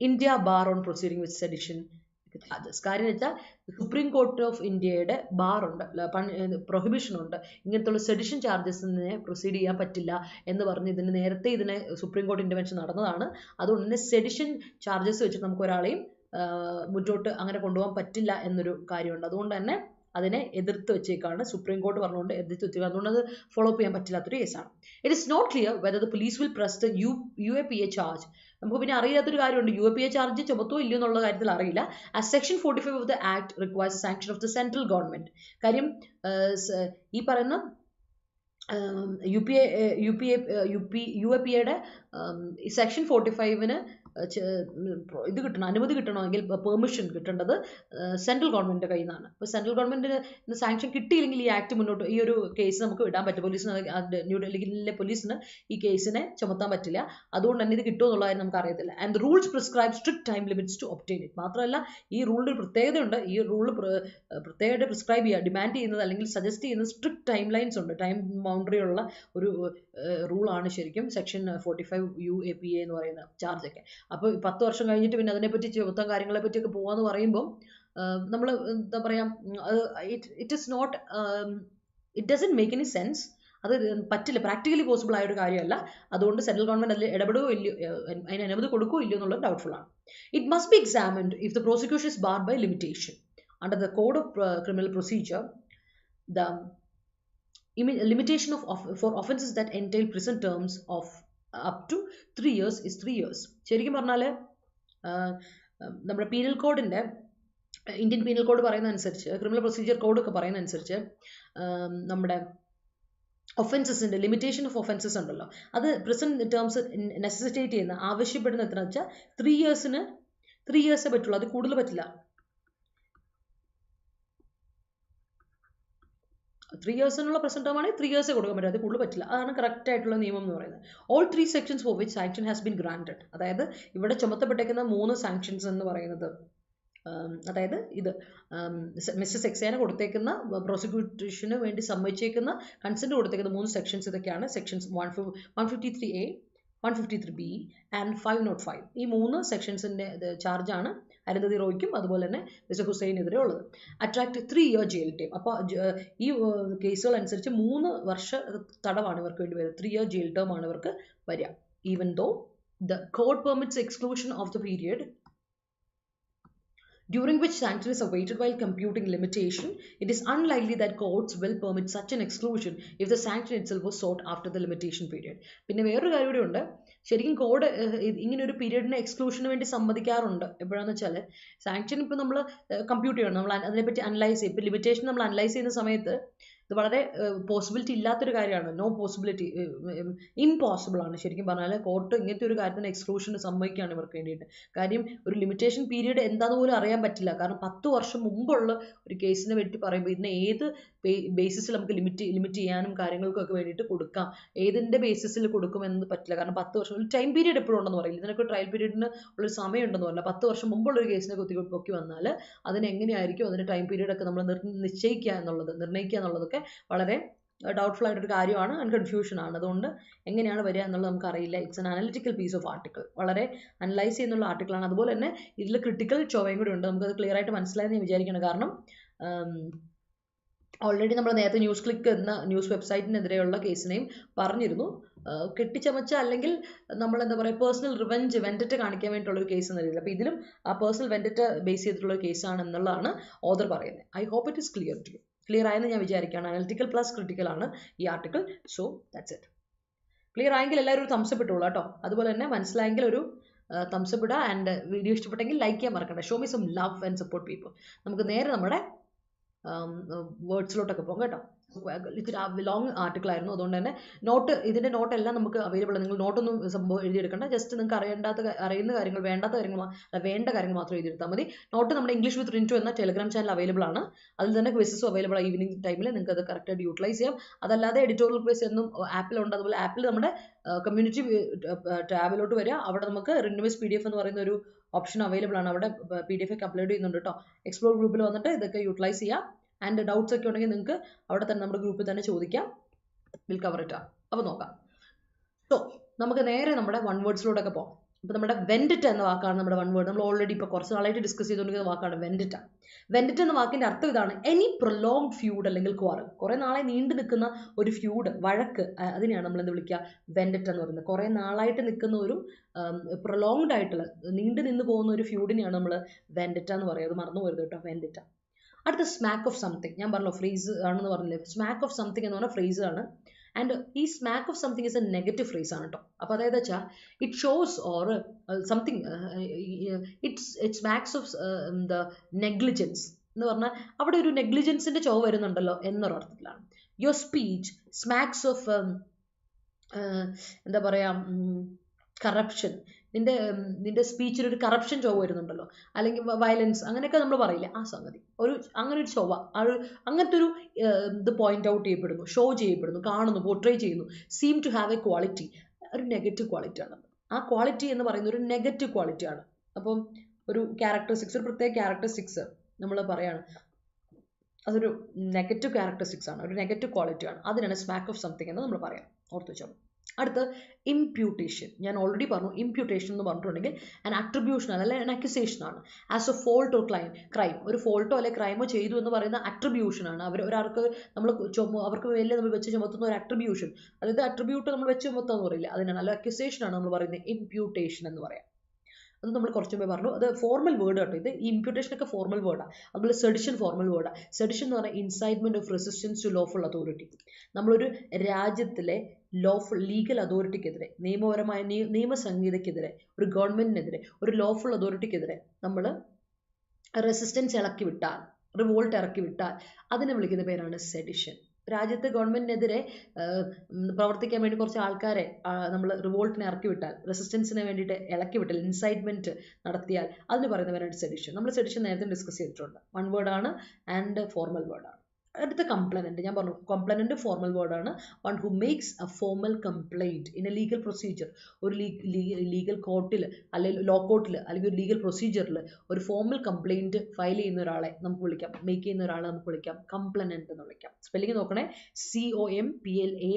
India bar on proceeding with sedition charges. കാര്യം വെച്ചാൽ സുപ്രീം കോർട്ട് ഓഫ് ഇന്ത്യയുടെ ബാറുണ്ട്, പ്രൊഹിബിഷൻ ഉണ്ട്, ഇങ്ങനത്തുള്ള സെഡിഷൻ ചാർജസിനെ പ്രൊസീഡ് ചെയ്യാൻ പറ്റില്ല എന്ന് പറഞ്ഞ് നേരത്തെ സുപ്രീം കോർട്ട് ഇന്റർവെൻഷൻ നടന്നതാണ്. അതുകൊണ്ട് തന്നെ സെഡിഷൻ ചാർജസ് വെച്ചിട്ട് നമുക്ക് ഒരാളെയും മുന്നോട്ട് അങ്ങനെ കൊണ്ടുപോകാൻ പറ്റില്ല എന്നൊരു കാര്യമുണ്ട്. അതുകൊണ്ട് തന്നെ അതിനെ എതിർത്ത് വെച്ചേക്കാണ് സുപ്രീം കോർട്ട് പറഞ്ഞുകൊണ്ട് എതിർത്ത് വെച്ചേക്കുക. അതുകൊണ്ട് അത് ഫോളോ അപ്പ് ചെയ്യാൻ പറ്റില്ലാത്തൊരു കേസാണ്. It is not clear whether the police will press the UAPA charge. നമുക്ക് പിന്നെ അറിയാത്തൊരു കാര്യമുണ്ട്, UAPA ചാർജ് ചുമത്തോ ഇല്ലയോ എന്നുള്ള കാര്യത്തിൽ അറിയില്ല. As section 45 of the act requires sanction of the central government. കാര്യം ഈ പറയുന്ന UAPAയുടെ സെക്ഷൻ 45-ന് ഇത് കിട്ടണം, അനുമതി കിട്ടണമെങ്കിൽ പെർമിഷൻ കിട്ടേണ്ടത് സെൻട്രൽ ഗവൺമെന്റിന്റെ കയ്യിൽ നിന്നാണ്. അപ്പോൾ സെൻട്രൽ ഗവൺമെന്റിന് സാങ്ഷൻ കിട്ടിയില്ലെങ്കിൽ ഈ ആക്ട് മുന്നോട്ട് ഈ ഒരു കേസ് നമുക്ക് വിടാൻ പറ്റും. പോലീസിന് ന്യൂഡൽഹിയിലെ പോലീസിന് ഈ കേസിനെ ചുമത്താൻ പറ്റില്ല. അതുകൊണ്ട് തന്നെ ഇത് കിട്ടുമോ എന്നുള്ള കാര്യം നമുക്ക് അറിയത്തില്ല. And rules prescribe strict time limits to obtain it. മാത്രമല്ല ഈ റൂളിൽ ഒരു പ്രത്യേകതയുണ്ട്. ഈ റൂൾ പ്രത്യേകമായിട്ട് പ്രിസ്ക്രൈബ് ചെയ്യുക, ഡിമാൻഡ് ചെയ്യുന്നത് അല്ലെങ്കിൽ സജസ്റ്റ് ചെയ്യുന്നത് സ്ട്രിക്ട് ടൈം ലൈൻസ് ഉണ്ട്, ടൈം ബൗണ്ടറി ഉള്ള ഒരു റൂളാണ് ശരിക്കും സെക്ഷൻ 45 UAPA എന്ന് പറയുന്ന ചാർജൊക്കെ. അപ്പോൾ 10 വർഷം കഴിഞ്ഞിട്ട് പിന്നെ അതിനെപ്പറ്റി ചുമത്താൻ കാര്യങ്ങളെ പറ്റിയൊക്കെ പോകാന്ന് പറയുമ്പോൾ നമ്മൾ എന്താ പറയുക, it doesn't make any sense. അത് പറ്റില്ല, പ്രാക്ടിക്കലി പോസിബിൾ ആയ ഒരു കാര്യമല്ല. അതുകൊണ്ട് സെൻട്രൽ ഗവൺമെന്റ് അതിൽ ഇടപെടുകയോ ഇല്ലയോ, അതിന് അനുമതി കൊടുക്കുകയോ ഇല്ലയോ എന്നുള്ളത് ഡൗട്ട്ഫുൾ ആണ്. It must be examined if the prosecution is barred by limitation. Under the code of criminal procedure the limitation for offenses that entail prison terms of up to 3 years is 3 years. ശരിക്കും പറഞ്ഞാൽ നമ്മുടെ penal കോഡിൻ്റെ, Indian penal code പറയുന്ന അനുസരിച്ച്, criminal procedure code ഒക്കെ പറയുന്ന അനുസരിച്ച് നമ്മുടെ ഒഫൻസസിൻ്റെ limitation of offences ഉണ്ടല്ലോ, അത് പ്രസൻറ്റ് ടേംസ് നെസസിറ്റേറ്റ് ചെയ്യുന്ന ആവശ്യപ്പെടുന്ന എത്ര വെച്ചാൽ 3 ഇയേഴ്സേ പറ്റുള്ളൂ, അത് കൂടുതൽ പറ്റില്ല. 3 ഇയേഴ്സിനുള്ള പ്രസന്റ് ടേം ആണെങ്കിൽ 3 ഇയേഴ്സേ കൊടുക്കാൻ പറ്റും, അത് കൂടുതൽ പറ്റില്ല. അതാണ് കറക്റ്റ് ആയിട്ടുള്ള നിയമം എന്ന് പറയുന്നത്. All 3 sections for which sanction has been granted, അതായത് ഇവിടെ ചുമത്തപ്പെട്ടേക്കുന്ന 3 സാങ്ഷൻസ് എന്ന് പറയുന്നത്, അതായത് ഇത് മിസ്റ്റർ സെക്സേന കൊടുത്തേക്കുന്ന പ്രോസിക്യൂഷന് വേണ്ടി സമ്മതിച്ചേക്കുന്ന കൺസെന്റ് കൊടുത്തേക്കുന്ന 3 സെക്ഷൻസ് ഇതൊക്കെയാണ്. Sections 153A, 153B and 505. ഈ 3 സെക്ഷൻസിൻ്റെ ചാർജാണ് അരുന്ധതി റോയ്ക്കും അതുപോലെ തന്നെ മിസ്റ്റർ ഹുസൈനെതിരെ ഉള്ളത്. Attract 3 year jail time. അപ്പോൾ ഈ കേസുകൾ അനുസരിച്ച് 3 വർഷ തടവാണ് ഇവർക്ക് വേണ്ടി വരുന്നത്. 3 ഇയർ ജയിൽ ടേം ആണ് ഇവർക്ക് വരിക. Even though the code permits exclusion of the period during which sanction is awaited while computing limitation, it is unlikely that courts will permit such an exclusion if the sanction itself was sought after the limitation period. പിന്നെ വേറൊരു കാര്യം കൂടി ഉണ്ട്, ശരിക്കും code ഇങ്ങനെ ഒരു പീരീഡിന് എക്സ്ക്ലൂഷന് വേണ്ടി സമ്മതിക്കാറുണ്ട്. എപ്പോഴാണെന്ന് വെച്ചാൽ സാങ്ഷൻ ഇപ്പോൾ നമ്മൾ കമ്പ്യൂട്ട് ചെയ്യണം, നമ്മൾ അതിനെപ്പറ്റി അനലൈസ് ചെയ്യും. ഇപ്പോൾ ലിമിറ്റേഷൻ നമ്മൾ അനലൈസ് ചെയ്യുന്ന സമയത്ത് ഇത് വളരെ പോസിബിലിറ്റി ഇല്ലാത്തൊരു കാര്യമാണ്. നോ പോസിബിലിറ്റി, ഇമ്പോസിബിൾ ആണ് ശരിക്കും പറഞ്ഞാൽ. കോർട്ട് ഇങ്ങനത്തെ ഒരു കാര്യത്തിന് എക്സ്ക്ലൂഷന് സമ്മതിക്കുകയാണ് ഇവർക്ക് വേണ്ടിയിട്ട്. കാര്യം ഒരു ലിമിറ്റേഷൻ പീരീഡ് എന്താണെന്ന് പോലും അറിയാൻ പറ്റില്ല. കാരണം 10 വർഷം മുമ്പുള്ള ഒരു കേസിനെ പറ്റി പറയുമ്പോൾ ഇതിനെ ഏത് ബേസിസിൽ നമുക്ക് ലിമിറ്റ് ചെയ്യാനും കാര്യങ്ങൾക്കൊക്കെ വേണ്ടിയിട്ട് കൊടുക്കാം, ഏതിൻ്റെ ബേസിസിൽ കൊടുക്കുമെന്ന് പറ്റില്ല. കാരണം 10 വർഷം ഒരു ടൈം പീരീഡ് എപ്പോഴും ഉണ്ടെന്ന് പറയില്ല, ഇതിനൊക്കെ ട്രയൽ പീരീഡിന് ഉള്ളൊരു സമയം ഉണ്ടെന്ന് പറയില്ല. 10 വർഷം മുമ്പുള്ളൊരു കേസിനെ പൊക്കി വന്നാൽ അതിനെങ്ങനെയായിരിക്കും അതിൻ്റെ ടൈം പീരീഡൊക്കെ നമ്മൾ നിർണ്ണയിക്കുക എന്നുള്ളതൊക്കെ വളരെ ഡൗട്ട്ഫുൾ ആയിട്ടൊരു കാര്യമാണ്, ആൻഡ് കൺഫ്യൂഷൻ ആണ്. അതുകൊണ്ട് എങ്ങനെയാണ് വരിക എന്നുള്ളത് നമുക്കറിയില്ല. It's an analytical piece of article, വളരെ അനലൈസ് ചെയ്യുന്നുള്ള ആർട്ടിക്കിളാണ്. അതുപോലെ തന്നെ ഇതിൽ ക്രിട്ടിക്കൽ ചൊവ്വയും കൂടി ഉണ്ട്. നമുക്കത് ക്ലിയർ ആയിട്ട് മനസ്സിലായെന്ന് ഞാൻ വിചാരിക്കണം. കാരണം ഓൾറെഡി നമ്മൾ നേരത്തെ ന്യൂസ് ക്ലിക്ക് എന്ന ന്യൂസ് വെബ്സൈറ്റിനെതിരെയുള്ള കേസിനെയും പറഞ്ഞിരുന്നു. കെട്ടിച്ചമച്ച അല്ലെങ്കിൽ നമ്മൾ എന്താ പറയുക പേഴ്സണൽ റിവെഞ്ച് വെൻഡറ്റ് കാണിക്കാൻ വേണ്ടിയിട്ടുള്ളൊരു കേസ് എന്നറിയില്ല. അപ്പോൾ ഇതിലും ആ പേഴ്സണൽ വെൻഡറ്റ് ബേസ് ചെയ്തിട്ടുള്ള കേസാണ് എന്നുള്ളതാണ് ഓതർ പറയുന്നത്. I hope it is clear to you. Clear ആയെന്ന് ഞാൻ വിചാരിക്കുകയാണ്. അനലിറ്റിക്കൽ പ്ലസ് ക്രിട്ടിക്കൽ ആണ് ഈ article. So that's it. Clear ആയെങ്കിൽ എല്ലാവരും ഒരു തംസപ്പ് ഇട്ടുള്ളൂ കേട്ടോ. അതുപോലെ തന്നെ മനസ്സിലായെങ്കിൽ ഒരു തംസപ്പ് ഇടുക. ആൻഡ് വീഡിയോ ഇഷ്ടപ്പെട്ടെങ്കിൽ ലൈക്ക് ചെയ്യാൻ മറക്കണ്ട. Show me some love and support people. നമുക്ക് നേരെ നമ്മുടെ വേർഡ്സിലോട്ടൊക്കെ പോകും കേട്ടോ. ഇത്തിരി ലോങ് ആർട്ടിക്കിൾ ആയിരുന്നു, അതുകൊണ്ട് തന്നെ ഇതിൻ്റെ നോട്ടെല്ലാം നമുക്ക് അവൈലബിൾ ആണ്. നിങ്ങൾ നോട്ടൊന്നും സംഭവം എഴുതിയെടുക്കണ്ട. ജസ്റ്റ് നിങ്ങൾക്ക് അറിയുന്ന കാര്യങ്ങൾ, വേണ്ട കാര്യങ്ങൾ മാത്രം എഴുതിയെടുത്താൽ മതി. നോട്ട് നമ്മുടെ ഇംഗ്ലീഷ് വിത്ത് റിൻറ്റു എന്ന ടെലിഗ്രാം ചാനൽ അവൈലബിൾ ആണ്. അതിൽ തന്നെ ക്വിസസും അവൈലബിൾ ആണ്. ഈവനിങ് ടൈമിൽ നിങ്ങൾക്ക് അത് കറക്റ്റായിട്ട് യൂട്ടിലൈസ് ചെയ്യാം. അതല്ലാതെ എഡിറ്റോറിയൽ ക്വിസ് എന്നും ആപ്പിലുണ്ട്. അതുപോലെ ആപ്പിൽ നമ്മുടെ കമ്മ്യൂണിറ്റി ടാബിലോട്ട് വരിക. അവിടെ നമുക്ക് റിന്യൂവേഴ്സ് PDF എന്ന് പറയുന്ന ഒരു ഓപ്ഷൻ അവൈലബിൾ ആണ്. അവിടെ PDF ഒക്കെ അപ്ലോഡ് ചെയ്യുന്നുണ്ട് കേട്ടോ. എക്സ്പ്ലോർ ഗ്രൂപ്പിൽ വന്നിട്ട് ഇതൊക്കെ യൂട്ടിലൈസ് ചെയ്യാം. ആൻഡ് ഡൗട്ട്സ് ഒക്കെ ഉണ്ടെങ്കിൽ നിങ്ങൾക്ക് അവിടെ തന്നെ നമ്മുടെ ഗ്രൂപ്പിൽ തന്നെ ചോദിക്കാം. Will cover it. അപ്പോൾ നോക്കാം. സോ നമുക്ക് നേരെ നമ്മുടെ വൺ വേർഡ്സിലോട്ടൊക്കെ പോകാം. ഇപ്പോൾ നമ്മുടെ വെൻഡിറ്റ എന്ന വാക്കാണ് നമ്മുടെ വൺ വേർഡ്. നമ്മൾ ഓൾറെഡി ഇപ്പോൾ കുറച്ച് നാളായിട്ട് ഡിസ്കസ് ചെയ്തുകൊണ്ടിരിക്കുന്ന വാക്കാണ് വെൻഡിറ്റ. വെൻഡിറ്റ എന്ന വാക്കിൻ്റെ അർത്ഥം ഇതാണ്: എനി പ്രൊലോങ്ഡ് ഫ്യൂഡ് അല്ലെങ്കിൽ ക്വാറൽ. കുറേ നാളെ നീണ്ടു നിൽക്കുന്ന ഒരു ഫ്യൂഡ്, വഴക്ക്, അതിനെയാണ് നമ്മൾ എന്ത് വിളിക്കുക? വെൻഡിറ്റ എന്ന് പറയുന്നത്. കുറേ നാളായിട്ട് നിൽക്കുന്ന ഒരു പ്രൊലോങ്ഡ് ആയിട്ടുള്ള നീണ്ടു നിന്ന് പോകുന്ന ഒരു ഫ്യൂഡിനെയാണ് നമ്മൾ വെൻഡിറ്റ എന്ന് പറയുക. അത് മറന്നു പോരുത് കേട്ടോ, വെൻഡിറ്റ. അടുത്ത സ്മാക്ക് ഓഫ് സംതിങ്. ഞാൻ പറഞ്ഞല്ലോ ഫ്രേസ് ആണെന്ന് പറഞ്ഞില്ലേ. സ്മാക്ക് ഓഫ് സംതിങ് എന്ന് പറഞ്ഞാൽ ഫ്രേസ് ആണ്. ആൻഡ് ഈ smack of something is a negative phrase ആണ് കേട്ടോ. അപ്പോൾ അതായത് വെച്ചാൽ it shows or something, it smacks of the negligence എന്ന് പറഞ്ഞാൽ അവിടെ ഒരു നെഗ്ലിജൻസിൻ്റെ ചോ വരുന്നുണ്ടല്ലോ എന്നൊരർത്ഥത്തിലാണ്. യുവർ സ്പീച്ച് സ്മാക്സ് ഓഫ് എന്താ പറയുക, കറപ്ഷൻ. നിന്റെ സ്പീച്ചിൽ ഒരു കറപ്ഷൻ ചൊവ്വ വരുന്നുണ്ടല്ലോ, അല്ലെങ്കിൽ വയലൻസ്, അങ്ങനെയൊക്കെ നമ്മൾ പറയില്ലേ, ആ സംഗതി. അങ്ങനെ ഒരു ചൊവ്വ, അങ്ങനത്തെ ഒരു ഇത് പോയിന്റ് ഔട്ട് ചെയ്യപ്പെടുന്നു, ഷോ ചെയ്യപ്പെടുന്നു, കാണുന്നു, പോർട്രേ ചെയ്യുന്നു. Seem to have a quality, ഒരു നെഗറ്റീവ് ക്വാളിറ്റി ആണ്. ആ ക്വാളിറ്റി എന്ന് പറയുന്നത് ഒരു നെഗറ്റീവ് ക്വാളിറ്റി ആണ്. അപ്പം ഒരു ക്യാരക്ടറിസ്റ്റിക്സ്, ഒരു പ്രത്യേക ക്യാരക്ടറിസ്റ്റിക്സ് നമ്മൾ പറയാണ്, അതൊരു നെഗറ്റീവ് ക്യാരക്ടറിസ്റ്റിക്സ് ആണ്, ഒരു നെഗറ്റീവ് ക്വാളിറ്റി ആണ്. അതിനാണ് സ്മാക്ക് ഓഫ് സംതിങ് എന്ന് നമ്മൾ പറയാം. ഓർത്ത് വെച്ചോ. അടുത്ത് ഇംപ്യൂട്ടേഷൻ. ഞാൻ ഓൾറെഡി പറഞ്ഞു, ഇംപ്യൂട്ടേഷൻ എന്ന് പറഞ്ഞിട്ടുണ്ടെങ്കിൽ ആൻ അട്രിബ്യൂഷൻ ആണ്, അല്ലെങ്കിൽ ആൻ അക്യുസേഷൻ ആണ്. As A fault or crime, ഒരു ഫോൾട്ടോ അല്ലെങ്കിൽ ക്രൈമോ ചെയ്തു എന്ന് പറയുന്ന അട്രിബ്യൂഷൻ ആണ്. ഒരാൾക്ക് നമ്മൾ അവർക്ക് മേലെ നമ്മൾ വെച്ച് ചുമത്തുന്ന ഒരു അട്രിബ്യൂഷൻ, അതായത് അട്രിബ്യൂട്ട് നമ്മൾ വെച്ച് ചുമത്താന്ന് പറയില്ല, അതിനാണ്. അല്ല, അക്യുസേഷൻ ആണ് നമ്മൾ പറയുന്നത് ഇംപ്യൂട്ടേഷൻ എന്ന് പറയാം. അത് നമ്മൾ കുറച്ച് മുമ്പേ പറഞ്ഞു. അത് ഫോർമൽ വേർഡ് കേട്ടോ. ഇത് ഇംപ്യൂട്ടേഷനൊക്കെ ഫോർമൽ വേർഡാണ്. അതുപോലെ സെഡിഷൻ ഫോർമൽ വേർഡാണ്. സെഡിഷൻ എന്ന് പറഞ്ഞാൽ incitement of resistance to lawful authority. നമ്മളൊരു രാജ്യത്തിലെ ലീഗൽ അതോറിറ്റിക്കെതിരെ, നിയമപരമായ നിയമസംഹിതയ്ക്കെതിരെ, ഒരു ഗവൺമെന്റിനെതിരെ, ഒരു ലോഫുൾ അതോറിറ്റിക്കെതിരെ നമ്മൾ റെസിസ്റ്റൻസ് ഇറക്കി വിട്ടാൽ, റിവോൾട്ട് ഇറക്കി വിട്ടാൽ അതിനെ വിളിക്കുന്ന പേരാണ് സെഡിഷൻ. രാജ്യത്തെ ഗവൺമെന്റിനെതിരെ പ്രവർത്തിക്കാൻ വേണ്ടി കുറച്ച് ആൾക്കാരെ നമ്മൾ റിവോൾട്ടിനെ ഇറക്കി വിട്ടാൽ, റെസിസ്റ്റൻസിന് വേണ്ടിയിട്ട് ഇളക്കി വിട്ടാൽ, ഇൻസൈറ്റ്മെന്റ് നടത്തിയാൽ അതിന് പറയുന്നവരാണ് സെഡിഷൻ. നമ്മൾ സെഡിഷൻ നേരത്തെ ഡിസ്കസ് ചെയ്തിട്ടുണ്ട്. വൺ വേർഡാണ് ആൻഡ് ഫോർമൽ വേർഡാണ്. അടുത്ത കംപ്ലൈനന്റ്, ഞാൻ പറഞ്ഞു കംപ്ലൈനന്റ് ഫോർമൽ വേർഡാണ്. One who makes a formal complaint in a legal procedure. ഒരു ലീഗൽ കോർട്ടിൽ അല്ലെങ്കിൽ ലോ കോർട്ടിൽ അല്ലെങ്കിൽ ഒരു ലീഗൽ പ്രൊസീജിയറിൽ ഒരു ഫോർമൽ കംപ്ലൈന്റ് ഫയൽ ചെയ്യുന്ന ഒരാളെ നമുക്ക് വിളിക്കാം, മേക്ക് ചെയ്യുന്ന ഒരാളെ നമുക്ക് വിളിക്കാം കംപ്ലൈനന്റ് എന്ന് വിളിക്കാം. സ്പെല്ലിംഗ് നോക്കണേ, COMPLAINANT,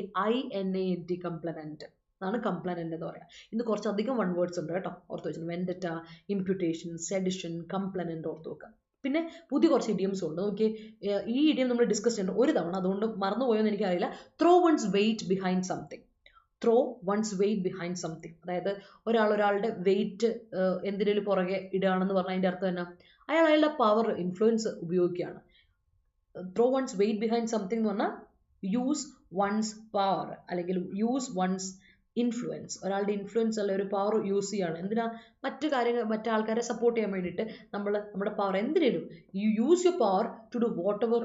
കംപ്ലൈനന്റ്. അതാണ് കംപ്ലൈനന്റ് എന്ന് പറയാം. ഇന്ന് കുറച്ചധികം വൺ വേർഡ്സ് ഉണ്ട് കേട്ടോ, ഓർത്ത് വെച്ചു. വെൻഡറ്റ, ഇംപ്യൂട്ടേഷൻ, സെഡിഷൻ, കംപ്ലൈനന്റ് ഓർത്ത് വെക്കാം. പിന്നെ പുതിയ കുറച്ച് ഇഡിയംസും ഉണ്ട്. നോക്കി, ഈ ഇഡിയം നമ്മൾ ഡിസ്കസ് ചെയ്യേണ്ട ഒരു തവണ, അതുകൊണ്ട് മറന്നുപോയെന്ന് എനിക്കറിയില്ല. Throw one's weight behind something. Throw one's weight behind something, അതായത് ഒരാളുടെ വെയിറ്റ് എന്തിനേലും പുറകെ ഇടുകയാണെന്ന് പറഞ്ഞാൽ അതിൻ്റെ അർത്ഥം തന്നെ അയാളുടെ പവർ, ഇൻഫ്ലുവൻസ് ഉപയോഗിക്കുകയാണ്. Throw one's weight behind something എന്ന് പറഞ്ഞാൽ യൂസ് വൺസ് പവർ അല്ലെങ്കിൽ യൂസ് വൺസ് ഇൻഫ്ലുവൻസ്. ഒരാളുടെ ഇൻഫ്ലുവൻസ് അല്ലെ ഒരു പവർ യൂസ് ചെയ്യാണ്. എന്തിനാ? മറ്റു ആൾക്കാരെ സപ്പോർട്ട് ചെയ്യാൻ വേണ്ടിയിട്ട് നമ്മുടെ പവർ എന്തിനേലും you use your power to do whatever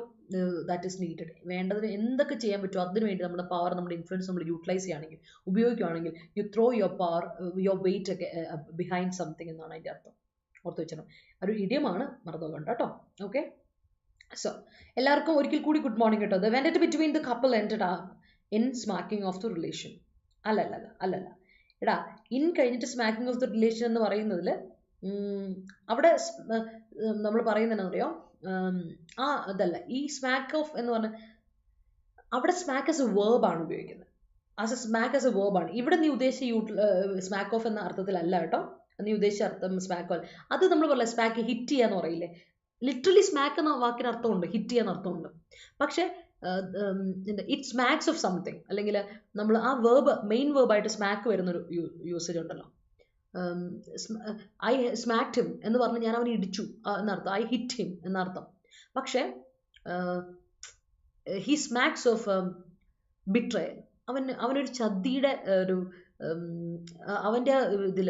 that is needed. വേണ്ടതിന് എന്തൊക്കെ ചെയ്യാൻ പറ്റുമോ അതിന് വേണ്ടി നമ്മുടെ പവർ, നമ്മുടെ ഇൻഫ്ലുവൻസ് നമ്മൾ യൂട്ടിലൈസ് ചെയ്യുകയാണെങ്കിൽ, ഉപയോഗിക്കുകയാണെങ്കിൽ, U throw your power, your wait ഒക്കെ ബിഹൈൻഡ് സംതിങ് എന്നാണ് അതിൻ്റെ അർത്ഥം. ഓർത്ത് വെച്ചണം. ഒരു ഇഡിയമാണ്, മറന്നുകൊണ്ട് കേട്ടോ. ഓക്കെ, സോ എല്ലാവർക്കും ഒരിക്കൽ കൂടി ഗുഡ് മോർണിംഗ് കേട്ടോ. The vendetta between the couple ended in smacking of the relation. അല്ലല്ല എടാ, ഇൻ കഴിഞ്ഞിട്ട് സ്മാക്കിംഗ് ഓഫ് ദ റിലേഷൻ എന്ന് പറയുന്നതിൽ അവിടെ നമ്മൾ പറയുന്നതെന്ന് അറിയോ? അതല്ല, ഈ സ്മാക്ക് ഓഫ് എന്ന് പറഞ്ഞാൽ അവിടെ സ്മാക്ക് ആസ് എ വേർബാണ് ഉപയോഗിക്കുന്നത്. സ്മാക്ക് ആസ് എ വേർബാണ്. ഇവിടെ നീ ഉദ്ദേശിച്ച സ്മാക്ക് ഓഫ് എന്ന അർത്ഥത്തിലല്ല കേട്ടോ. നീ ഉദ്ദേശിച്ച അർത്ഥം സ്മാക്ക് ഓഫ് അത് നമ്മൾ പറയില്ല, സ്മാക്ക് ഹിറ്റ് ചെയ്യാന്ന് പറയില്ലേ. ലിറ്ററലി സ്മാക്ക് എന്ന വാക്കിന് അർത്ഥമുണ്ട്, ഹിറ്റ് ചെയ്യാൻ അർത്ഥമുണ്ട്. പക്ഷെ ഇറ്റ് സ്മാക്സ് ഓഫ് സംതിങ്, അല്ലെങ്കിൽ നമ്മൾ ആ വേർബ് മെയിൻ വേർബായിട്ട് സ്മാക്ക് വരുന്നൊരു യൂസേജ് ഉണ്ടല്ലോ. ഐ സ്മാക്ട് ഹിം എന്ന് പറഞ്ഞ് ഞാൻ അവനെ ഇടിച്ചു എന്നർത്ഥം. ഐ ഹിറ്റ് ഹിം എന്നർത്ഥം. പക്ഷെ ഹി സ്മാക്സ് ഓഫ് ബിട്രയൽ. അവനൊരു ചതിയുടെ ഒരു അവൻ്റെ ഇതിൽ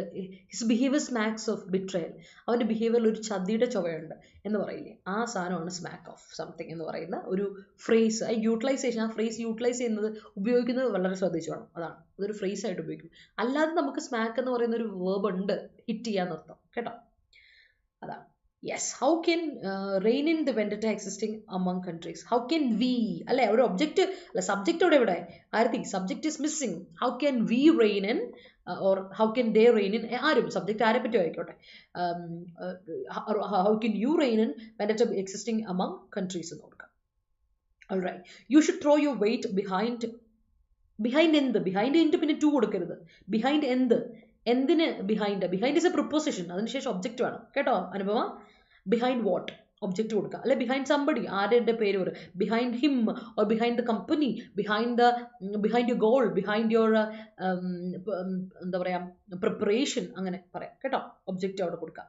ഹിസ് ബിഹേവിയർ സ്മാക്സ് ഓഫ് ബിട്രയൽ. അവൻ്റെ ബിഹേവിയറിൽ ഒരു ചതിയുടെ ചുവയുണ്ട് എന്ന് പറയില്ലേ, ആ സാധനമാണ് സ്മാക്ക് ഓഫ് സംതിങ് എന്ന് പറയുന്ന ഒരു ഫ്രേസ്. ആ യൂട്ടിലൈസേഷൻ, ആ ഫ്രേസ് യൂട്ടിലൈസ് ചെയ്യുന്നത്, ഉപയോഗിക്കുന്നത് വളരെ ശ്രദ്ധിച്ചു വേണം. അതാണ്, അതൊരു ഫ്രേസ് ആയിട്ട് ഉപയോഗിക്കും. അല്ലാതെ നമുക്ക് സ്മാക്ക് എന്ന് പറയുന്ന ഒരു വേർബ് ഉണ്ട്, ഹിറ്റ് ചെയ്യാന്നർത്ഥം കേട്ടോ. അതാണ്. Yes, how can rein in the vendetta existing among countries. How can we അല്ലെ, ഒരു ഒബ്ജക്റ്റ് അല്ല, സബ്ജക്റ്റ് ഇവിടെ ആയിരത്തി subject is missing. How can we rein in or how can they rein in, ആരും സബ്ജക്റ്റ് ആരെ പറ്റും ആയിക്കോട്ടെ. How can you rein in vendetta existing among countries എന്ന് കൊടുക്കാം. Alright, you should throw your weight behind എന്ത്, behind കഴിഞ്ഞിട്ട് പിന്നെ to കൊടുക്കരുത്. ബിഹൈൻഡ് എന്തിന് ബിഹൈൻഡ് ഇസ് എ പ്രിപ്പോസിഷൻ, അതിനുശേഷം ഒബ്ജക്റ്റ് വേണം കേട്ടോ അനുപമ. ബിഹൈൻഡ് വാട്ട്, ഒബ്ജക്റ്റ് കൊടുക്കുക. അല്ലെ ബിഹൈൻഡ് സംബഡി, ആരുടെ പേര് പറയും. Behind him or behind the company, behind your goal, behind your എന്താ പറയാ പ്രിപ്പറേഷൻ, അങ്ങനെ പറയാം കേട്ടോ. ഒബ്ജക്റ്റ് അവിടെ കൊടുക്കുക.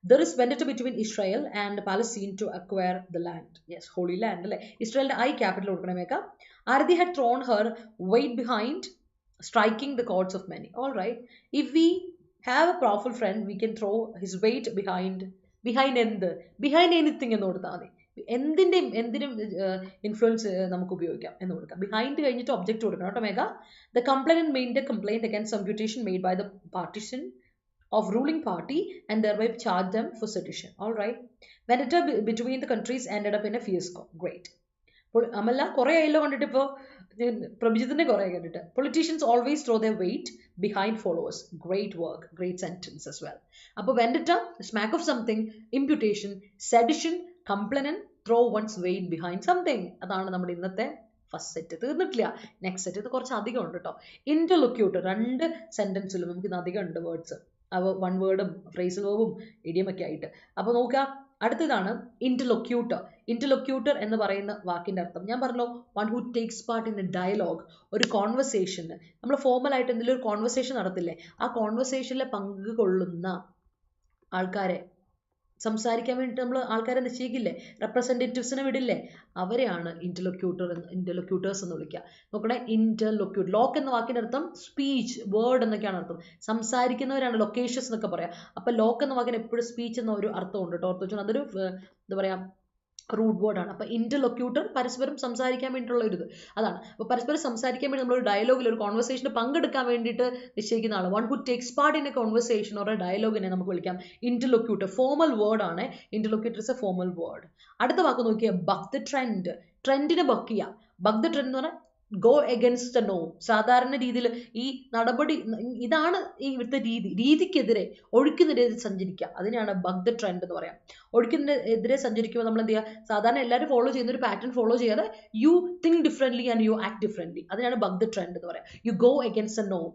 There is vendetta between Israel and Palestine to acquire the land. Yes, Holy Land. അല്ലെ, ഇസ്രായേലിന്റെ ഐ ക്യാപിറ്റൽ കൊടുക്കണമേക്ക. Ardi had thrown her weight behind, striking the courts of many. All right, if we have a powerful friend, we can throw his weight behind എന്ത്, behind anything എന്ന് കൊടുത്താൽ മതി. എന്തിനും influence നമുക്ക് ഉപയോഗിക്കാം എന്ന് കൊടുക്കാം. ബിഹൈൻഡ് കഴിഞ്ഞിട്ട് ഒബ്ജക്റ്റ് കൊടുക്കണം കേട്ടോ Megha. The complainant made a complaint against imputation made by the partition of ruling party and thereby charge them for sedition. All right, vendetta between the countries ended up in a fiasco. Great. അമല്ല കുറേ ആയല്ലോ കണ്ടിട്ട്, ഇപ്പോൾ പ്രഭിജിത്തിൻ്റെ കുറേ കണ്ടിട്ട്. Politicians always throw their weight behind followers. Great work, great sentence as well. അപ്പോൾ vendetta, smack of something, imputation, sedition, complainant, throw one's weight behind something. അതാണ് നമ്മുടെ ഇന്നത്തെ ഫസ്റ്റ് സെറ്റ്. തീർന്നിട്ടില്ല, നെക്സ്റ്റ് സെറ്റ്. ഇത് കുറച്ച് അധികം ഉണ്ട് കേട്ടോ. ഇന്റർലൊക്യൂട്ടർ, 2 സെന്റൻസിലും നമുക്ക് ഇന്ന് അധികം ഉണ്ട് വേർഡ്സ്. വൺ വേർഡും ഫ്രേസൽ വേർബും ഇഡിയമൊക്കെ ആയിട്ട്. അപ്പോൾ നോക്കുക, അടുത്തതാണ് ഇന്റർലൊക്യൂട്ടർ. ഇന്റർലൊക്യൂട്ടർ എന്ന് പറയുന്ന വാക്കിന്റെ അർത്ഥം ഞാൻ പറഞ്ഞല്ലോ, one who takes part in a dialogue. ഒരു കോൺവെർസേഷന് നമ്മൾ ഫോർമലായിട്ട് എന്തെങ്കിലും ഒരു കോൺവെർസേഷൻ നടത്തില്ലേ, ആ കോൺവെർസേഷനിൽ പങ്കുകൊള്ളുന്ന ആൾക്കാരെ, സംസാരിക്കാൻ വേണ്ടിയിട്ട് നമ്മൾ ആൾക്കാരെ നിശ്ചയിക്കില്ലേ, റെപ്രസെൻറ്റേറ്റീവ്സിനെ വിടില്ലേ, അവരെയാണ് ഇന്റർലൊക്യൂട്ടേഴ്സ് എന്ന് വിളിക്കുക. നോക്കണേ, ഇന്റർലൊക്യൂട്ട്, ലോക്ക് എന്ന വാക്കിൻ്റെ അർത്ഥം സ്പീച്ച്, വേർഡ് എന്നൊക്കെയാണ് അർത്ഥം. സംസാരിക്കുന്നവരാണ് ലൊക്കേഷ്യസ് എന്നൊക്കെ പറയാം. അപ്പം ലോക്ക് എന്ന വാക്കിന് എപ്പോഴും സ്പീച്ച് എന്ന ഒരു അർത്ഥമുണ്ട് കേട്ടോ. ഓർത്ത് വെച്ചാൽ അതൊരു എന്താ പറയുക, റൂട്ട് വേർഡാണ്. അപ്പോൾ ഇന്റർലൊക്യൂട്ടർ പരസ്പരം സംസാരിക്കാൻ വേണ്ടിയിട്ടുള്ള ഒരു ഇത് അതാണ്. അപ്പോൾ പരസ്പരം സംസാരിക്കാൻ വേണ്ടി നമ്മളൊരു ഡയലോഗിൽ ഒരു കോൺവെർസേഷന് പങ്കെടുക്കാൻ വേണ്ടിയിട്ട് നിശ്ചയിക്കുന്ന ആൾ. One who takes part in a conversation or a ഡയലോഗിനെ നമുക്ക് വിളിക്കാം ഇന്റർലൊക്യൂട്ടർ. ഫോർമൽ വേർഡ് ആണ്. Interlocutor is a formal word. അടുത്ത വാക്ക് നോക്കിയാൽ ബക്ക് ദ ട്രെൻഡ്. ട്രെൻഡിനെ ബക്ക് ചെയ്യുക. ബക്ക് ദ ട്രെൻഡ് എന്ന് പറഞ്ഞാൽ ഗോ എഗൻസ്റ്റ് ദ നോം. സാധാരണ രീതിയിൽ ഈ നടപടി ഇതാണ് ഇവിടുത്തെ രീതിക്കെതിരെ ഒഴുക്കിനെതിരെ സഞ്ചരിക്കുക. അതിനെയാണ് ബക്ക് ദ ട്രെൻഡ് എന്ന് പറയാം. ഒഴുക്കിനെതിരെ സഞ്ചരിക്കുമ്പോൾ നമ്മൾ എന്ത് ചെയ്യുക? സാധാരണ എല്ലാവരും ഫോളോ ചെയ്യുന്ന ഒരു പാറ്റേൺ ഫോളോ ചെയ്യാതെ you think differently and you act differently. അതിനാണ് ബക്ക് ദ ട്രെൻഡ് എന്ന് പറയാം. യു ഗോ എഗൻസ്റ്റ് ദ നോം.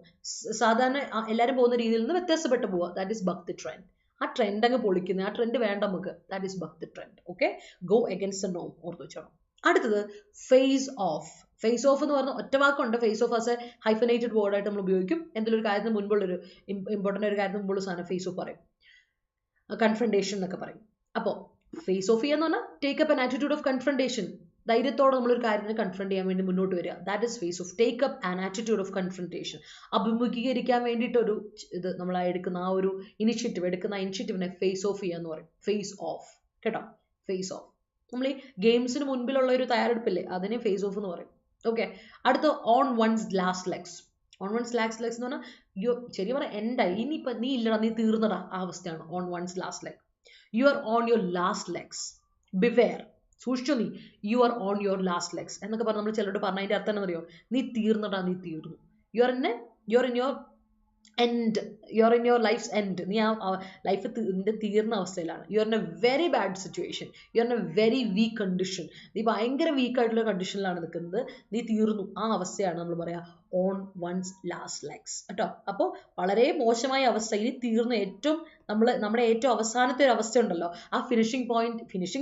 സാധാരണ എല്ലാവരും പോകുന്ന രീതിയിൽ നിന്ന് വ്യത്യാസപ്പെട്ട് പോവുക. That is buck the trend. ആ ട്രെൻഡ് അങ്ങ് പൊളിക്കുന്നത്. ആ ട്രെൻഡ് വേണ്ട നമുക്ക്. That is buck the trend. Okay, go against the നോം ഓർത്ത് വെച്ചോണം. അടുത്തത് ഫേസ് ഓഫ്. ഫേസ് ഓഫ് എന്ന് പറഞ്ഞാൽ ഒറ്റ വാക്കുണ്ട്. Face off as a hyphenated word ആയിട്ട് നമ്മൾ ഉപയോഗിക്കും. എന്തെങ്കിലും ഒരു കാര്യത്തിന് മുൻപുള്ളൊരു ഇമ്പോർട്ടൻ്റ് ഒരു കാര്യത്തിന് മുമ്പുള്ള സാധനം ഫേസ് ഓഫ് പറയും. കൺഫ്രണ്ടേഷൻ എന്നൊക്കെ പറയും. അപ്പോൾ ഫേസ് ഓഫ് ചെയ്യാന്ന് പറഞ്ഞാൽ take up an attitude of confrontation. ധൈര്യത്തോടെ നമ്മളൊരു കാര്യത്തിന് കൺഫ്രണ്ട് ചെയ്യാൻ വേണ്ടി മുന്നോട്ട് വരിക. That is face off. Take up an attitude of confrontation. അഭിമുഖീകരിക്കാൻ വേണ്ടിയിട്ടൊരു ഇത് നമ്മൾ എടുക്കുന്ന ആ ഒരു ഇനിഷ്യേറ്റീവിനെ ഫേസ് ഓഫ് ചെയ്യാന്ന് പറയും. ഫേസ് ഓഫ് കേട്ടോ. Face off. നമ്മൾ ഈ ഗെയിംസിന് മുൻപിലുള്ള ഒരു തയ്യാറെടുപ്പില്ലേ, അതിനെ ഫേസ് ഓഫ് എന്ന് പറയും. ഓക്കെ. അടുത്ത on one's last legs. On one's last legs എന്ന് പറഞ്ഞാൽ ശരി പറഞ്ഞാൽ എൻഡായി, ഇനിയിപ്പോൾ നീ ഇല്ലടാ, നീ തീർന്നടാ, ആ അവസ്ഥയാണ് on one's last leg. You are on your last legs. Beware. സൂക്ഷിച്ചോ നീ. You are on your last legs എന്നൊക്കെ പറഞ്ഞ് നമ്മൾ ചിലരോട് പറഞ്ഞ അതിൻ്റെ അർത്ഥം എന്നറിയോ? നീ തീർന്നടാ, നീ തീർന്നു. You are in your end. You are in your life's end. നീ ആ ലൈഫ് നിന്റെ തീർന്ന അവസ്ഥയിലാണ്. You are in a very bad situation. You are in a very weak condition. നീ ഭയങ്കര വീക്കായിട്ടുള്ള കണ്ടീഷനിലാണ് നിൽക്കുന്നത്. നീ തീർന്നു. ആ അവസ്ഥയാണ് നമ്മൾ പറയാ ഓൺ വൺസ് ലാസ്റ്റ് ലെഗ്സ് കേട്ടോ. അപ്പോൾ വളരെ മോശമായ അവസ്ഥ. ഇനി തീർന്ന ഏറ്റവും നമ്മുടെ ഏറ്റവും അവസാനത്തെ ഒരു അവസ്ഥ ഉണ്ടല്ലോ, ആ finishing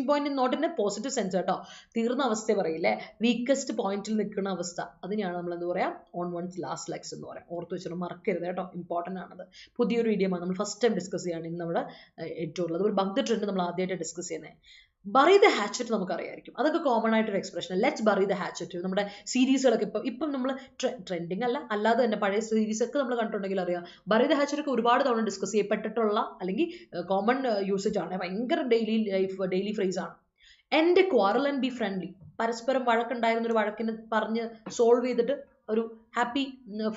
point not in a positive sense കേട്ടോ. തീർന്ന അവസ്ഥ പറയില്ലേ, വീക്കസ്റ്റ് പോയിന്റിൽ നിൽക്കുന്ന അവസ്ഥ, അതിനെയാണ് നമ്മൾ എന്ത് പറയാം? ഓൺ വൺസ് ലാസ്റ്റ് ലെഗ്സ് എന്ന് പറയാം. ഓർത്ത് വെച്ചാൽ മറക്കരുത് കേട്ടോ. ഇമ്പോർട്ടൻ്റ് ആണത്. പുതിയൊരു വീഡിയോമാണ് നമ്മൾ ഫസ്റ്റ് ടൈം ഡിസ്കസ് ചെയ്യാണ് ഇന്ന് നമ്മുടെ എഡിറ്റോറിയൽ. അതുപോലെ ബഗ് ദ ട്രെൻഡ് നമ്മൾ ആദ്യമായിട്ട് ഡിസ്കസ് ചെയ്യുന്നത്. ബറി ദ ഹാച്ചറ്റ് നമുക്കറിയായിരിക്കും. അതൊക്കെ കോമൺ ആയിട്ടൊരു expression. Let's bury the hatchet. നമ്മുടെ സീരീസുകളൊക്കെ ഇപ്പം നമ്മൾ ട്രെൻഡിങ് അല്ലാതെ തന്നെ പഴയ സീരീസ് ഒക്കെ നമ്മൾ കണ്ടിട്ടുണ്ടെങ്കിൽ അറിയാം. ബറി ദ ഹാച്ചറ്റ് ഒക്കെ ഒരുപാട് തവണ ഡിസ്കസ് ചെയ്യപ്പെട്ടിട്ടുള്ള അല്ലെങ്കിൽ കോമൺ യൂസേജ് ആണ്. ഭയങ്കര ഡെയിലി ഫ്രേസ് ആണ്. End quarrel and B friendly. പരസ്പരം വഴക്കുണ്ടായിരുന്ന ഒരു വഴക്കിനെ പറഞ്ഞ് സോൾവ് ചെയ്തിട്ട് ഒരു ഹാപ്പി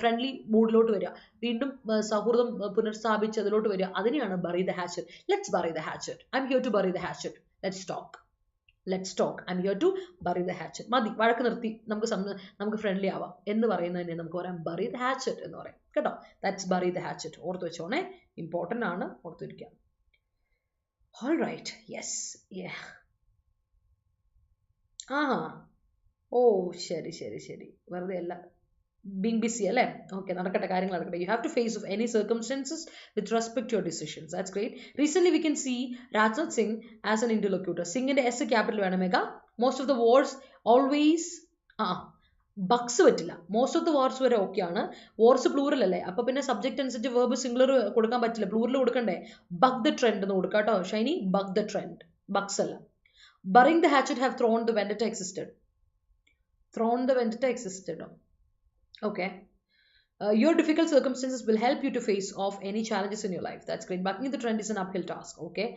ഫ്രണ്ട്ലി മൂഡിലോട്ട് വരിക. വീണ്ടും സൗഹൃദം പുനഃസ്ഥാപിച്ച് അതിലോട്ട് വരിക. അതിനെയാണ് bury the hatchet. Let's bury the hatchet. I'm here to bury the hatchet. Let's talk. I'm here to bury the hatchet. മതി, വഴക്ക് നിർത്തി, നമുക്ക് ഫ്രണ്ട്ലി ആവാം എന്ന് പറയുന്നതിനെ നമുക്ക് പറയാം bury the hatchet എന്ന് പറയും കേട്ടോ. That's bury the hatchet. ഓർത്ത് വെച്ചോണേ, ഇമ്പോർട്ടൻ്റ് ആണ്, ഓർത്തിരിക്കാം. All right, yes, yeah. ശരി വെറുതെ അല്ല, being busy അല്ലേ? ഓക്കെ, നടക്കട്ടെ, കാര്യങ്ങൾ നടക്കട്ടെ. You have to face of any circumstances with respect to your decisions. That's great. Recently we can see Rajnath Singh as an interlocutor. Singhന്റെ S capital വേണം മേഘ. Most of the wars always ബക്സ് പറ്റില്ല. Most of the wars വരെ okay ആണ്. Wars plural അല്ലേ, അപ്പൊ പിന്നെ subject അനുസരിച്ച് verb singular കൊടുക്കാൻ പറ്റില്ല, പ്ലൂറൽ കൊടുക്കണ്ടേ. ബഗ് ദ ട്രെൻഡ് എന്ന് കൊടുക്കാം കേട്ടോ ഷൈനി. ബഗ് ദ ട്രെൻഡ്, ബക്സ് അല്ല. Burying the hatchet have thrown the vendetta existed. Okay. Your difficult circumstances will help you to face off any challenges in your life. That's great. Bucking the trend is an uphill task. Okay.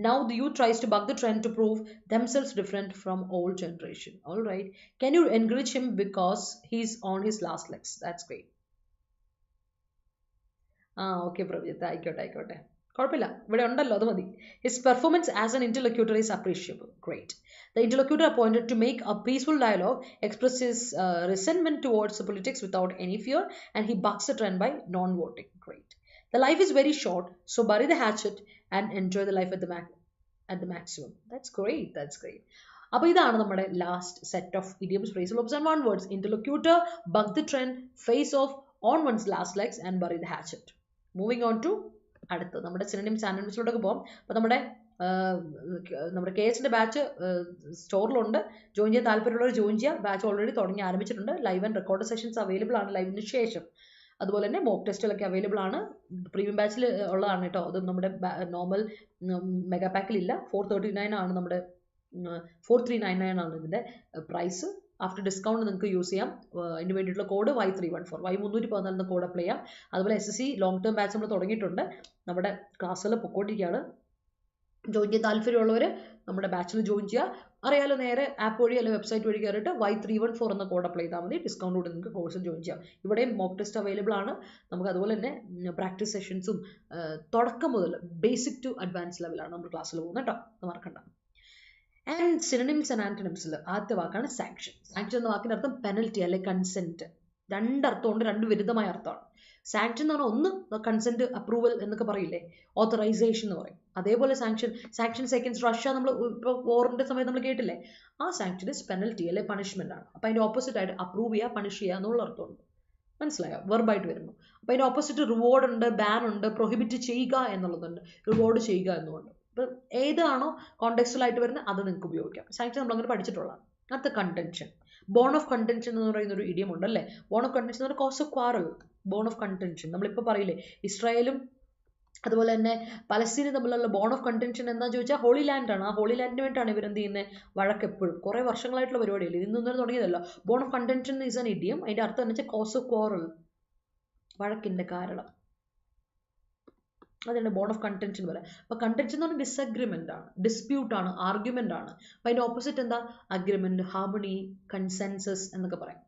Now the youth tries to buck the trend to prove themselves different from old generation. All right. Can you encourage him because he's on his last legs? That's great. Okay, Pravjita. ആയിക്കോട്ടെ. കുഴപ്പമില്ല, ഇവിടെ ഉണ്ടല്ലോ, അത് മതി. His performance as an interlocutor is appreciable. Great. The interlocutor appointed to make a peaceful dialogue expresses resentment towards the politics without any fear, and he bucks the trend by non-voting. Great. The life is very short, so bury the hatchet and enjoy the life at the maximum. That's great. അപ്പോൾ ഇതാണ് നമ്മുടെ last set of idioms, phrasal verbs and one words. Interlocutor, buck the trend, face off, on one's last legs and bury the hatchet. Moving on to അടുത്ത് നമ്മുടെ synonyms ആൻറ്റണിംസിലോട്ടൊക്കെ പോകാം. അപ്പോൾ നമ്മുടെ KSന്റെ batch സ്റ്റോറിലുണ്ട്. Join ചെയ്യാൻ താല്പര്യമുള്ളവർ ജോയിൻ ചെയ്യുക. ബാച്ച് ഓൾറെഡി ആരംഭിച്ചിട്ടുണ്ട്. Live and record sessions available ആണ് ലൈവിന് ശേഷം. അതുപോലെ തന്നെ മോക്ക് ടെസ്റ്റുകളൊക്കെ അവൈലബിൾ ആണ്. പ്രീമിയം ബാച്ചിൽ ഉള്ളതാണ് കേട്ടോ. അത് നമ്മുടെ നോർമൽ മെഗാ പാക്കിലില്ല. 439 ആണ് നമ്മുടെ 4399 ആണ് ഇതിൻ്റെ പ്രൈസ്. ആഫ്റ്റർ ഡിസ്കൗണ്ട് നിങ്ങൾക്ക് യൂസ് ചെയ്യാം. അതിന് വേണ്ടിയിട്ടുള്ള കോഡ് Y314 Y314 എന്ന കോഡ് അപ്ലൈ ചെയ്യാം. അതുപോലെ SSC ലോങ് ടേം ബാച്ച് നമ്മൾ തുടങ്ങിയിട്ടുണ്ട്. നമ്മുടെ ക്ലാസ്സുകൾ പൊക്കോട്ടിരിക്കുകയാണ്. ജോയിൻ ചെയ്യാൻ താല്പര്യമുള്ളവർ നമ്മുടെ ബാച്ചിൽ ജോയിൻ ചെയ്യുക. അറിയാലോ, നേരെ ആപ്പ് വഴി അല്ലെങ്കിൽ വെബ്സൈറ്റ് വഴി കയറിയിട്ട് Y314 എന്ന കോഡ് അപ്ലൈ ചെയ്താൽ മതി. ഡിസ്കൗണ്ട് കൂടി നിങ്ങൾക്ക് കോഴ്സ് ജോയിൻ ചെയ്യാം. ഇവിടെയും മോക്ക് ടെസ്റ്റ് അവൈലബിൾ ആണ്. നമുക്ക് അതുപോലെ തന്നെ പ്രാക്ടീസ് സെഷൻസും തുടക്കം മുതൽ ബേസിക് ടു അഡ്വാൻസ് ലെവലാണ് നമ്മൾ ക്ലാസ്സിൽ പോകുന്നത് കേട്ടോ, മറക്കണ്ട. ആൻഡ് സിനണിംസ് ആൻഡ് ആന്റണിംസിൽ ആദ്യത്തെ വാക്കാണ് സാങ്ഷൻ. സാങ്ഷൻ എന്ന വാക്കിൻ്റെ അർത്ഥം പെനൽറ്റി അല്ലെങ്കിൽ കൺസെന്റ്. രണ്ടർത്ഥമുണ്ട്, രണ്ട് വിരുദ്ധമായ അർത്ഥമാണ്. സാങ്ഷൻ എന്ന് പറഞ്ഞാൽ ഒന്ന് കൺസെന്റ്, അപ്രൂവൽ എന്നൊക്കെ പറയില്ലേ, ഓത്തറൈസേഷൻ എന്ന് പറയും. അതേപോലെ സാങ്ഷൻ സെക്കൻഡ്സ് റഷ്യ നമ്മൾ ഇപ്പോൾ വോറിന്റെ സമയത്ത് നമ്മൾ കേട്ടില്ലേ, ആ സാങ്ഷൻ ഇസ് പെനൽറ്റി അല്ലെ പണിഷ്മെന്റ് ആണ്. അപ്പം അതിന്റെ ഓപ്പോസിറ്റ് ആയിട്ട് അപ്രൂവ് ചെയ്യുക, പണിഷ് ചെയ്യുക എന്നുള്ള അർത്ഥമുണ്ട്. മനസ്സിലായോ? വെർബായിട്ട് വരുന്നു. അപ്പം അതിന്റെ ഓപ്പോസിറ്റ് റിവാർഡ് ഉണ്ട്, ബാൻ ഉണ്ട്, പ്രൊഹിബിറ്റ് ചെയ്യുക എന്നുള്ളതുണ്ട്, റിവാർഡ് ചെയ്യുക എന്നുണ്ട്. ഇപ്പം ഏതാണോ കോണ്ടെക്സ്റ്റുവൽ ആയിട്ട് വരുന്നത് അത് നിങ്ങൾക്ക് ഉപയോഗിക്കാം. സാങ്ഷൻ നമ്മൾ അങ്ങനെ പഠിച്ചിട്ടുള്ളതാണ്. അടുത്ത കണ്ടൻഷൻ. ബോൺ ഓഫ് കണ്ടൻഷൻ എന്ന് പറയുന്ന ഒരു ഇഡിയം ഉണ്ട് അല്ലേ. ബോൺ ഓഫ് കണ്ടൻഷൻ എന്ന് പറഞ്ഞാൽ cause of quarrel. Bone of contention നമ്മളിപ്പോൾ പറയില്ലേ, ഇസ്രായേലും അതുപോലെ തന്നെ പലസ്തീനും തമ്മിലുള്ള ബോൺ ഓഫ് കണ്ടൻഷൻ എന്താ ചോദിച്ചാൽ ഹോളി ലാൻഡ് ആണ്. ആ ഹോളി ലാൻഡിന് വേണ്ടിയിട്ടാണ് ഇവരെന്ത് ചെയ്യുന്നത്, വഴക്ക് എപ്പോഴും കുറേ വർഷങ്ങളായിട്ടുള്ള പരിപാടിയല്ലേ, ഇന്നൊന്നും തുടങ്ങിയതല്ലോ. Bone of contention is an idiom. അതിന്റെ അർത്ഥം എന്ന് വെച്ചാൽ കോസ് ഓഫ് ക്വാറൽ, വഴക്കിന്റെ കാരണം. അതാണ് ബോൺ ഓഫ് കണ്ടൻഷൻ പറയാം. അപ്പൊ കണ്ടൻഷൻ എന്ന് പറഞ്ഞാൽ ഡിസഗ്രിമെന്റ് ആണ്, ഡിസ്പ്യൂട്ട് ആണ്, ആർഗ്യുമെന്റ് ആണ്. അപ്പൊ അതിന്റെ ഓപ്പോസിറ്റ് എന്താ, അഗ്രിമെന്റ്, ഹാർമണി, കൺസെൻസസ് എന്നൊക്കെ പറയാം.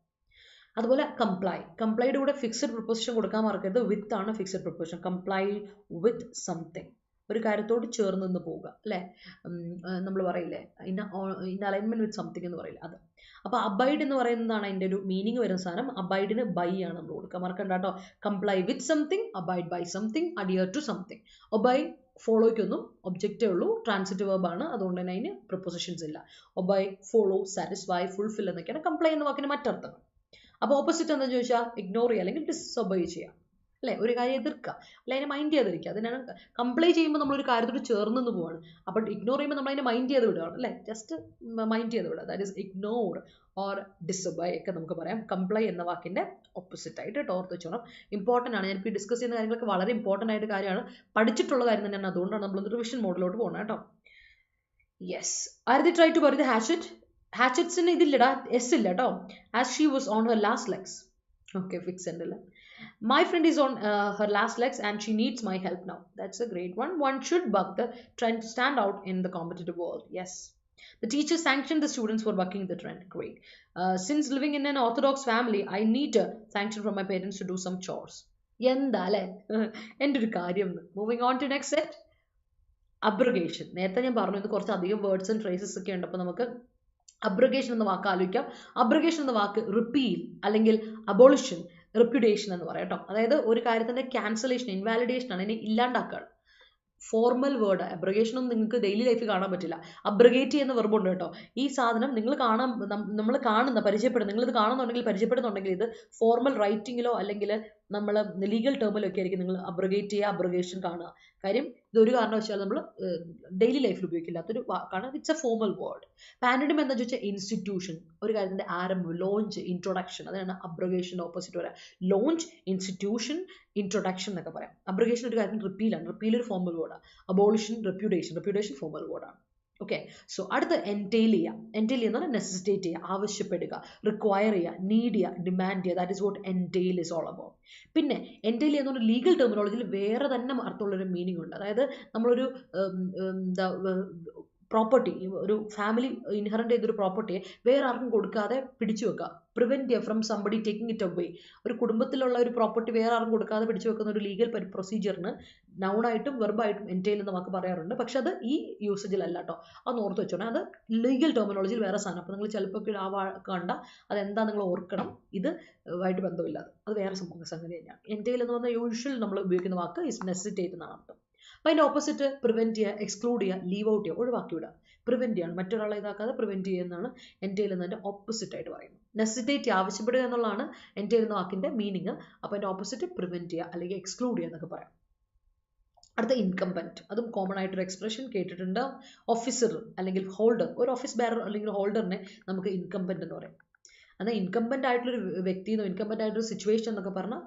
അതുപോലെ കംപ്ലൈയുടെ കൂടെ ഫിക്സഡ് പ്രിപ്പോസിഷൻ കൊടുക്കാൻ മറക്കരുത്. വിത്ത് ആണ് fixed preposition. Comply with something, ഒരു കാര്യത്തോട് ചേർന്ന് നിന്ന് പോവുക അല്ലേ. നമ്മൾ പറയില്ലേ ഇൻ അലൈൻമെന്റ് വിത്ത് സംതിങ് എന്ന് പറയില്ല, അത്. അപ്പൊ അബൈഡ് എന്ന് പറയുന്നതാണ് അതിന്റെ ഒരു മീനിങ് വരുന്ന സാധനം. അബൈഡിന് ബൈ ആണ് നമ്മൾ കൊടുക്കുക, മറക്കണ്ട കേട്ടോ. Comply with something, abide by something, adhere to something. Obey ഫോളോയ്ക്കൊന്നും ഒബ്ജക്റ്റേ ഉള്ളൂ, ട്രാൻസിറ്റീവ് വെർബ് ആണ്, അതുകൊണ്ട് തന്നെ അതിന് പ്രിപ്പോസിഷൻസ് ഇല്ല. ഒബൈ, ഫോളോ, സാറ്റിസ്ഫൈ, ഫുൾഫിൽ എന്നൊക്കെയാണ് കംപ്ലൈ എന്ന വാക്കിന് മറ്റർത്ഥങ്ങൾ. അപ്പോൾ ഓപ്പോസിറ്റ് എന്താ ചോദിച്ചാൽ ഇഗ്നോർ ചെയ്യുക അല്ലെങ്കിൽ ഡിസൊബൈ ചെയ്യുക അല്ലേ, ഒരു കാര്യം എതിർക്കുക അല്ലെ, അതിനെ മൈൻഡ് ചെയ്തിരിക്കുക. അതിനാണ് കംപ്ലൈ ചെയ്യുമ്പോൾ നമ്മളൊരു കാര്യത്തോട് ചേർന്ന് നിന്ന് പോവാണ്. അപ്പോൾ ഇഗ്നോർ ചെയ്യുമ്പോൾ നമ്മൾ അതിനെ മൈൻഡ് ചെയ്ത് വിടുകയാണ് അല്ലേ, ജസ്റ്റ് മൈൻഡ് ചെയ്ത് വിടുക. ദാറ്റ് ഈസ് ഇഗ്നോർ ഓർ ഡിസൊബൈ ഒക്കെ നമുക്ക് പറയാം. കംപ്ലൈ എന്ന വാക്കിന്റെ ഓപ്പോസിറ്റ് ആയിട്ട് ഓർത്ത് വെച്ചോണം. ഇമ്പോർട്ടൻ്റ് ആണ്. ഞാനിപ്പോൾ ഡിസ്കസ് ചെയ്യുന്ന കാര്യങ്ങളൊക്കെ വളരെ ഇമ്പോർട്ടൻ്റ് ആയിട്ട് കാര്യമാണ്, പഠിച്ചിട്ടുള്ള കാര്യം തന്നെയാണ്. അതുകൊണ്ടാണ് നമ്മൾ റിവിഷൻ മോഡിലോട്ട് പോകുന്നത് കേട്ടോ. Yes, are try to bury the hatchet. ഹാച്ചറ്റ്സിന് ഇതില്ലടാ, എസ് ഇല്ല കേട്ടോ. As she was on her last legs. Okay, fix ഉണ്ടല്ലേ. My friend is on her last legs and she needs my help now. That's a great one. One should buck the trend to stand out in the competitive world. Yes. The teacher sanctioned the students for bucking the trend. Great. Since living in an orthodox family, I need a sanction from my parents to do some chores. എന്താ അല്ലേ എൻ്റെ ഒരു കാര്യം. Moving on to next set. Abrogation. നേരത്തെ ഞാൻ പറഞ്ഞു ഇത് കുറച്ചധികം വേർഡ്സ് ആൻഡ് ഫ്രേസസ് ഒക്കെ ഉണ്ട്. അപ്പോൾ നമുക്ക് അബ്രഗേഷൻ എന്ന വാക്ക് ആലോചിക്കാം. അബ്രഗേഷൻ എന്ന വാക്ക് റിപ്പീൽ അല്ലെങ്കിൽ അബോളിഷൻ, റെപ്യൂഡേഷൻ എന്ന് പറയാം കേട്ടോ. അതായത് ഒരു കാര്യത്തിന്റെ ക്യാൻസലേഷൻ, ഇൻവാലിഡേഷൻ ആണ്, ഇതിനെ ഇല്ലാണ്ടാക്കുകയാണ്. Formal word. അബ്രഗേഷൻ ഒന്നും നിങ്ങൾക്ക് ഡെയിലി ലൈഫിൽ കാണാൻ പറ്റില്ല. അബ്രഗേറ്റ് ചെയ്യുന്ന വെർബുണ്ട് കേട്ടോ. ഈ സാധനം നിങ്ങൾ നമ്മൾ പരിചയപ്പെടുന്ന, നിങ്ങളിത് കാണുന്നുണ്ടെങ്കിൽ പരിചയപ്പെടുന്നുണ്ടെങ്കിൽ ഇത് ഫോർമൽ റൈറ്റിങ്ങിലോ അല്ലെങ്കിൽ നമ്മൾ ലീഗൽ ടേമിലോ ഒക്കെ ആയിരിക്കും നിങ്ങൾ അബ്രഗേറ്റ് ചെയ്യുക, അബ്രഗേഷൻ കാണുക. കാര്യം ഇതൊരു കാരണവശാലും നമ്മൾ ഡെയിലി ലൈഫിൽ ഉപയോഗിക്കില്ലാത്തൊരു വാക്കാണ്. It's a formal word. പാനഡിം എന്താ ചോദിച്ചാൽ ഇൻസ്റ്റിറ്റ്യൂഷൻ, ഒരു കാര്യത്തിന്റെ ആരംഭം, ലോഞ്ച്, ഇൻട്രൊഡക്ഷൻ. അതാണ് അബ്രഗേഷൻ്റെ ഓപ്പോസിറ്റ് പറയാം. ലോഞ്ച്, ഇൻസ്റ്റിറ്റ്യൂഷൻ, ഇൻട്രൊഡക്ഷൻ എന്നൊക്കെ പറയാം. അബ്രഗേഷൻ ഒരു കാര്യത്തിന് റിപ്പീലാണ്. റിപ്പീൽ ഒരു ഫോർമൽ വേർഡാണ്. അബോളിഷൻ, റെപ്യൂഡേഷൻ ഫോർമൽ വേർഡാണ്. ഓക്കെ, സോ അടുത്ത എൻറ്റെയിൽ ചെയ്യുക. എൻറ്റെയിൽ എന്ന് പറഞ്ഞാൽ നെസസിറ്റേറ്റ് ചെയ്യുക, ആവശ്യപ്പെടുക, റിക്വയർ ചെയ്യുക, നീഡ് ചെയ്യുക, ഡിമാൻഡ് ചെയ്യുക. That is what entail is all about. പിന്നെ എൻറ്റെയിൽ എന്ന് പറഞ്ഞാൽ ലീഗൽ ടെർമിനോളജിയിൽ വേറെ തന്നെ അർത്ഥമുള്ളൊരു മീനിങ് ഉണ്ട്. അതായത് നമ്മളൊരു എന്താ പ്രോപ്പർട്ടി, ഒരു ഫാമിലി ഇൻഹെറിറ്റ് ചെയ്തൊരു പ്രോപ്പർട്ടിയെ വേറെ ആർക്കും കൊടുക്കാതെ പിടിച്ചു വെക്കുക. Prevent from somebody taking it away. ഒരു കുടുംബത്തിലുള്ള ഒരു പ്രോപ്പർട്ടി വേറെ ആർക്കും കൊടുക്കാതെ പിടിച്ചു വെക്കുന്ന ഒരു ലീഗൽ പ്രൊസീജിയറിന് നൗണായിട്ടും വെർബായിട്ടും എൻറ്റെയിൽ എന്ന വാക്ക് പറയാറുണ്ട്. പക്ഷെ അത് ഈ യൂസേജിലല്ല കേട്ടോ, അത് ഓർത്ത് വെച്ചോണം. അത് ലീഗൽ ടെർമിനോളജിയിൽ വേറെ സാധനം. അപ്പോൾ നിങ്ങൾ ചിലപ്പോൾ ആ വാക്ക് കണ്ട അതെന്താ നിങ്ങൾ ഓർക്കണം, ഇത് ആയിട്ട് ബന്ധമില്ലാതെ അത് വേറെ സംഗതി തന്നെയാണ്. എൻറ്റെയിൽ എന്ന് പറഞ്ഞാൽ യൂഷ്വൽ നമ്മൾ ഉപയോഗിക്കുന്ന വാക്ക് ഇസ് നെസസിറ്റേറ്റ് എന്നാണ് അർത്ഥം. അപ്പം അതിൻ്റെ ഓപ്പോസിറ്റ് പ്രിവെന്റ് ചെയ്യുക, എക്സ്ക്ലൂഡ് ചെയ്യുക, ലീവ് ഔട്ട് ചെയ്യുക, ഒഴിവാക്കി വിടുക. പ്രിവെന്റ് ചെയ്യാണ്, മറ്റൊരാളെ ഇതാക്കാതെ പ്രിവെന്റ് ചെയ്യുക എന്നാണ് എൻറ്റെയിൽ എന്നതിൻ്റെ ഓപ്പോസിറ്റ് ആയിട്ട് പറയുന്നത്. നെസസിറ്റേറ്റ്, ആവശ്യപ്പെടുക എന്നുള്ളതാണ് എൻറ്റെയിൽ എന്ന വാക്കിൻ്റെ മീനിങ്. അപ്പോൾ അതിൻ്റെ ഓപ്പോസിറ്റ് പ്രിവെന്റ് ചെയ്യുക അല്ലെങ്കിൽ എക്സ്ക്ലൂഡ് ചെയ്യുക എന്നൊക്കെ പറയാം. അടുത്ത ഇൻകംബന്റ്, അതും കോമൺ ആയിട്ടൊരു എക്സ്പ്രഷൻ കേട്ടിട്ടുണ്ട്. ഓഫീസർ അല്ലെങ്കിൽ ഹോൾഡർ, ഒരു ഓഫീസ് ബെയറർ അല്ലെങ്കിൽ ഹോൾഡറിനെ നമുക്ക് ഇൻകംബന്റ് എന്ന് പറയും. എന്നാൽ ഇൻകംബന്റ് ആയിട്ടുള്ളൊരു വ്യക്തിയെന്നോ ഇൻകംബന്റ് ആയിട്ടൊരു സിറ്റുവേഷൻ എന്നൊക്കെ പറഞ്ഞാൽ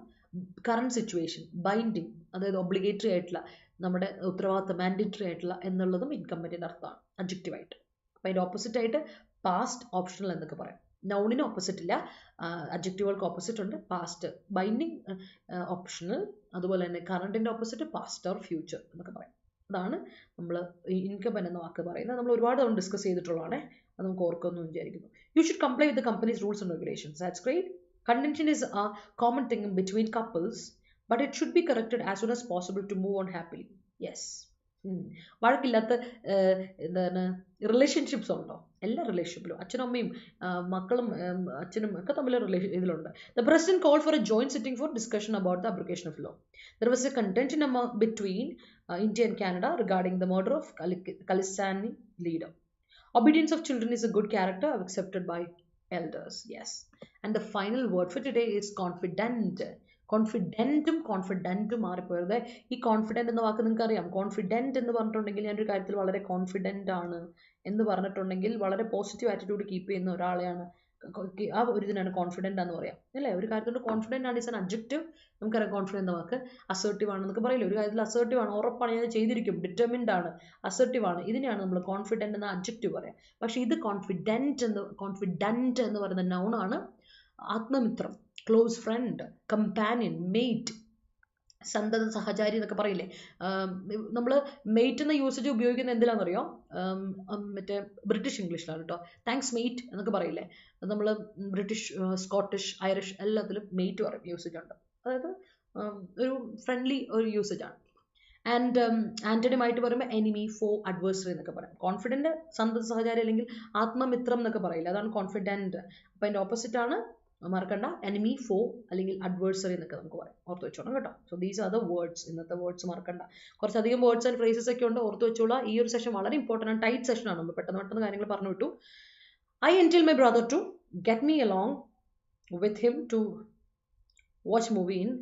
കറണ്ട് സിറ്റുവേഷൻ, ബൈൻഡിങ്, അതായത് ഒബ്ലിഗേറ്ററി ആയിട്ടുള്ള, നമ്മുടെ ഉത്തരവാദിത്തം, മാൻഡേറ്ററി ആയിട്ടുള്ള എന്നുള്ളതും ഇൻകംബന്റിൻ്റെ അർത്ഥമാണ് അഡ്ജക്റ്റീവായിട്ട്. അപ്പോൾ അതിൻ്റെ ഓപ്പോസിറ്റ് ആയിട്ട് പാസ്റ്റ്, ഓപ്ഷണൽ എന്നൊക്കെ പറയാം. നൗണിന് ഓപ്പോസിറ്റ് ഇല്ല, അഡ്ജക്റ്റീവുകൾക്ക് ഓപ്പോസിറ്റ് ഉണ്ട്. Past, binding, optional. അതുപോലെ തന്നെ കറണ്ടിൻ്റെ ഓപ്പോസിറ്റ് പാസ്റ്റ് ഓർ ഫ്യൂച്ചർ എന്നൊക്കെ പറയാം. അതാണ് നമ്മൾ ഇൻകംബന്റ് എന്ന വാക്ക് പറയുന്നത്. നമ്മൾ ഒരുപാട് തവണ ഡിസ്കസ് ചെയ്തിട്ടുള്ളതാണ്. അത് നമുക്ക് ഓർക്കുമെന്ന് വിചാരിക്കുന്നു. You should comply with the company's rules and regulations. That's great. Contention is a common thing between couples, but it should be corrected as soon as possible to move on happily. Yes. വഴക്കില്ലാത്ത എന്താണ് relationships ഉണ്ടോ? എല്ലാ റിലേഷൻഷിപ്പിലും അച്ഛനും അമ്മയും മക്കളും അച്ഛനും ഒക്കെ തമ്മിൽ ഇതിലുണ്ട്. The president called for a joint sitting for discussion about the abrogation of law. There was a contention between India and Canada regarding the murder of Khalistani leader. Obedience of children is a good character accepted by elders. Yes. And the final word for today is confident. കോൺഫിഡൻറ്റും മാറിപ്പോയത്. ഈ confident എന്ന വാക്ക് നിങ്ങൾക്ക് അറിയാം. Confident എന്ന് പറഞ്ഞിട്ടുണ്ടെങ്കിൽ ഞാനൊരു കാര്യത്തിൽ വളരെ confident ആണ് എന്ന് പറഞ്ഞിട്ടുണ്ടെങ്കിൽ വളരെ പോസിറ്റീവ് ആറ്റിറ്റ്യൂഡ് കീപ്പ് ചെയ്യുന്ന ഒരാളെയാണ്, ആ ഒരു ഇതിനാണ് കോൺഫിഡൻ്റ് എന്ന് പറയാം അല്ലേ. ഒരു കാര്യത്തോട് കോൺഫിഡൻ്റ് ആണ് ഇസ് ആൻ അഡ്ജക്റ്റീവ്. നമുക്കറിയാം കോൺഫിഡൻ്റ് എന്ന വാക്ക് അസേർട്ടീവ് ആണെന്നൊക്കെ പറയില്ലേ. ഒരു കാര്യത്തിൽ അസേർട്ടീവ് ആണ്, ഉറപ്പാണ്, ഞാൻ ചെയ്തിരിക്കും, ഡിറ്റർമിൻഡ് ആണ്, അസേർട്ടീവ് ആണ്, ഇതിനെയാണ് നമ്മൾ കോൺഫിഡൻ്റ് എന്ന അഡ്ജക്റ്റീവ് പറയാം. പക്ഷേ ഇത് കോൺഫിഡൻറ്റ് എന്ന് പറയുന്ന നൗണാണ്. ആത്മമിത്രം, ക്ലോസ് ഫ്രണ്ട്, കമ്പാനിയൻ, മെയ്റ്റ്, സന്തത സഹചാരി എന്നൊക്കെ പറയില്ലേ. നമ്മൾ മെയ്റ്റ് എന്ന യൂസേജ് ഉപയോഗിക്കുന്ന എന്തിലാണെന്നറിയോ? മറ്റേ ബ്രിട്ടീഷ് ഇംഗ്ലീഷിലാണ് കേട്ടോ. താങ്ക്സ് മെയ്റ്റ് എന്നൊക്കെ പറയില്ലേ. നമ്മൾ ബ്രിട്ടീഷ്, സ്കോട്ടിഷ്, ഐറിഷ് എല്ലാത്തിലും മെയ്റ്റ് പറയും, യൂസേജ് ഉണ്ട്. അതായത് ഒരു ഫ്രണ്ട്ലി ഒരു യൂസേജ് ആണ്. ആൻഡ് ആന്റണിയുമായിട്ട് പറയുമ്പോൾ എനിമി, ഫോ, അഡ്വേഴ്സറി എന്നൊക്കെ പറയാം. കോൺഫിഡൻറ്റ് സന്തത സഹചാരി അല്ലെങ്കിൽ ആത്മമിത്രം എന്നൊക്കെ പറയില്ല, അതാണ് കോൺഫിഡൻറ്റ്. അപ്പോൾ അതിൻ്റെ ഓപ്പോസിറ്റ് ആണ്, മറക്കണ്ട, എനിമി, ഫോ അല്ലെങ്കിൽ അഡ്വേഴ്സറി എന്നൊക്കെ നമുക്ക് പറയാം. ഓർത്ത് വെച്ചോണം കേട്ടോ. So these are the words. ഇന്നത്തെ വേർഡ്സ് മറക്കണ്ട. കുറച്ചധികം വേർഡ്സ് ആൻഡ് ഫ്രേസസ് ഒക്കെ ഉണ്ട്, ഓർത്ത് വെച്ചോളാം. ഈ ഒരു സെഷൻ വളരെ ഇമ്പോർട്ടൻ്റ് ആണ്, ടൈറ്റ് സെഷനാണ്. നമ്മൾ പെട്ടെന്ന് കാര്യങ്ങൾ പറഞ്ഞു വിട്ടു. I entitled my brother to get me along with him to watch movie in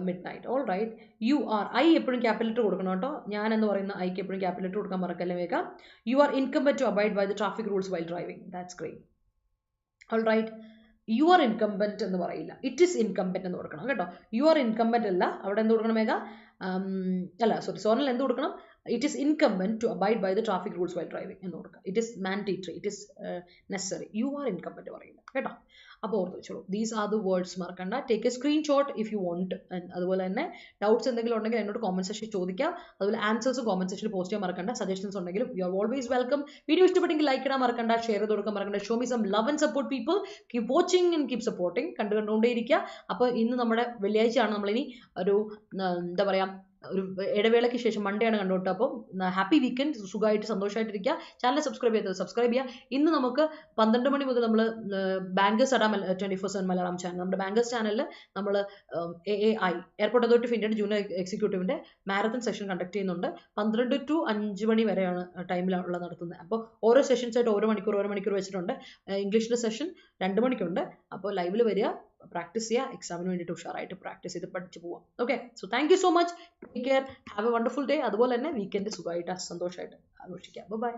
midnight. All right. You are, I എപ്പോഴും ക്യാപിറ്റൽ ലെറ്റർ കൊടുക്കണം കേട്ടോ. ഞാൻ എന്ന് പറയുന്ന ഐക്ക് എപ്പോഴും ക്യാപിറ്റൽ ലെറ്റർ കൊടുക്കാൻ മറക്കല്ലേ വേഗം. You are incumbent to abide by the traffic rules while driving. That's great. All right. You are incumbent എന്ന് പറയില്ല, ഇറ്റ് ഈസ് ഇൻകംബൻറ്റ് എന്ന് കൊടുക്കണം കേട്ടോ. യു ആർ ഇൻകംബൻറ്റ് അല്ല, അവിടെ എന്ത് കൊടുക്കണം മേഘ? അല്ല സോറിൽ എന്ത് കൊടുക്കണം? It is incumbent to abide by the traffic rules while driving എന്ന് കൊടുക്കുക. It is mandatory, it is necessary. You are incumbent പറയില്ല കേട്ടോ. അപ്പോൾ ഓർത്ത് വെച്ചോളൂ. ദീസ് ആർ ദ വേർഡ്സ് മറക്കണ്ട. Take a screenshot if you want. അതുപോലെ തന്നെ ഡൗട്ട്സ് എന്തെങ്കിലും ഉണ്ടെങ്കിൽ എന്നോട് കോമന്റ് സെക്ഷനിൽ ചോദിക്കാം. അതുപോലെ ആൻസേഴ്സ് കോമന്റ് സെക്ഷനിൽ പോസ്റ്റ് ചെയ്യാൻ മറക്കണ്ട. സജഷൻസ് ഉണ്ടെങ്കിലും you are always welcome. Video ഇഷ്ടപ്പെട്ടെങ്കിൽ ലൈക്ക് ഇടാൻ മറക്കണ്ട, ഷെയർ ചെയ്ത് കൊടുക്കാൻ മറക്കണ്ട. Show me some love and support people. Keep watching and keep supporting. കണ്ടുകൊണ്ടേയിരിക്കുക. അപ്പോൾ ഇന്ന് നമ്മുടെ വെള്ളിയാഴ്ചയാണ്, നമ്മളിനി ഒരു എന്താ പറയുക, ഒരു ഇടവേളയ്ക്ക് ശേഷം മൺഡേ ആണ് കണ്ടുകൊണ്ടത്. അപ്പം ഹാപ്പി വീക്കെൻഡ്, സുഖമായിട്ട് സന്തോഷമായിട്ടിരിക്കുക. ചാനൽ സബ്സ്ക്രൈബ് ചെയ്തത് സബ്സ്ക്രൈബ് ചെയ്യുക. ഇന്ന് നമുക്ക് 12 മണി മുതൽ നമ്മൾ ബാങ്കേഴ്സ് അഡ 24/7 മലയാളം ചാനൽ, നമ്മുടെ ബാങ്കേഴ്സ് ചാനലിൽ നമ്മൾ AAI എയർപോർട്ട് അതോറിറ്റി ഓഫ് ഇന്ത്യയുടെ ജൂനിയർ എക്സിക്യൂട്ടീവിൻ്റെ മാരത്തൺ സെഷൻ കണ്ടക്ട് ചെയ്യുന്നുണ്ട്. 12 to 5 മണി വരെയാണ് ടൈമിലുള്ള നടത്തുന്നത്. അപ്പോൾ ഓരോ സെഷൻസായിട്ട് ഓരോ മണിക്കൂർ വെച്ചിട്ടുണ്ട്. ഇംഗ്ലീഷിലെ സെഷൻ 2 മണിക്കുണ്ട്. അപ്പോൾ ലൈവിൽ വരിക, പ്രാക്ടീസ് ചെയ്യുക, എക്സാമിന് വേണ്ടിയിട്ട് ഉഷാറായിട്ട് പ്രാക്ടീസ് ചെയ്ത് പഠിച്ചു പോവാം. Okay, so thank you so much. Take care, have A wonderful day. അതുപോലെ തന്നെ വീക്കെൻഡ് സുഖമായിട്ട് സന്തോഷമായിട്ട് ആഘോഷിക്കാം. ബൈ.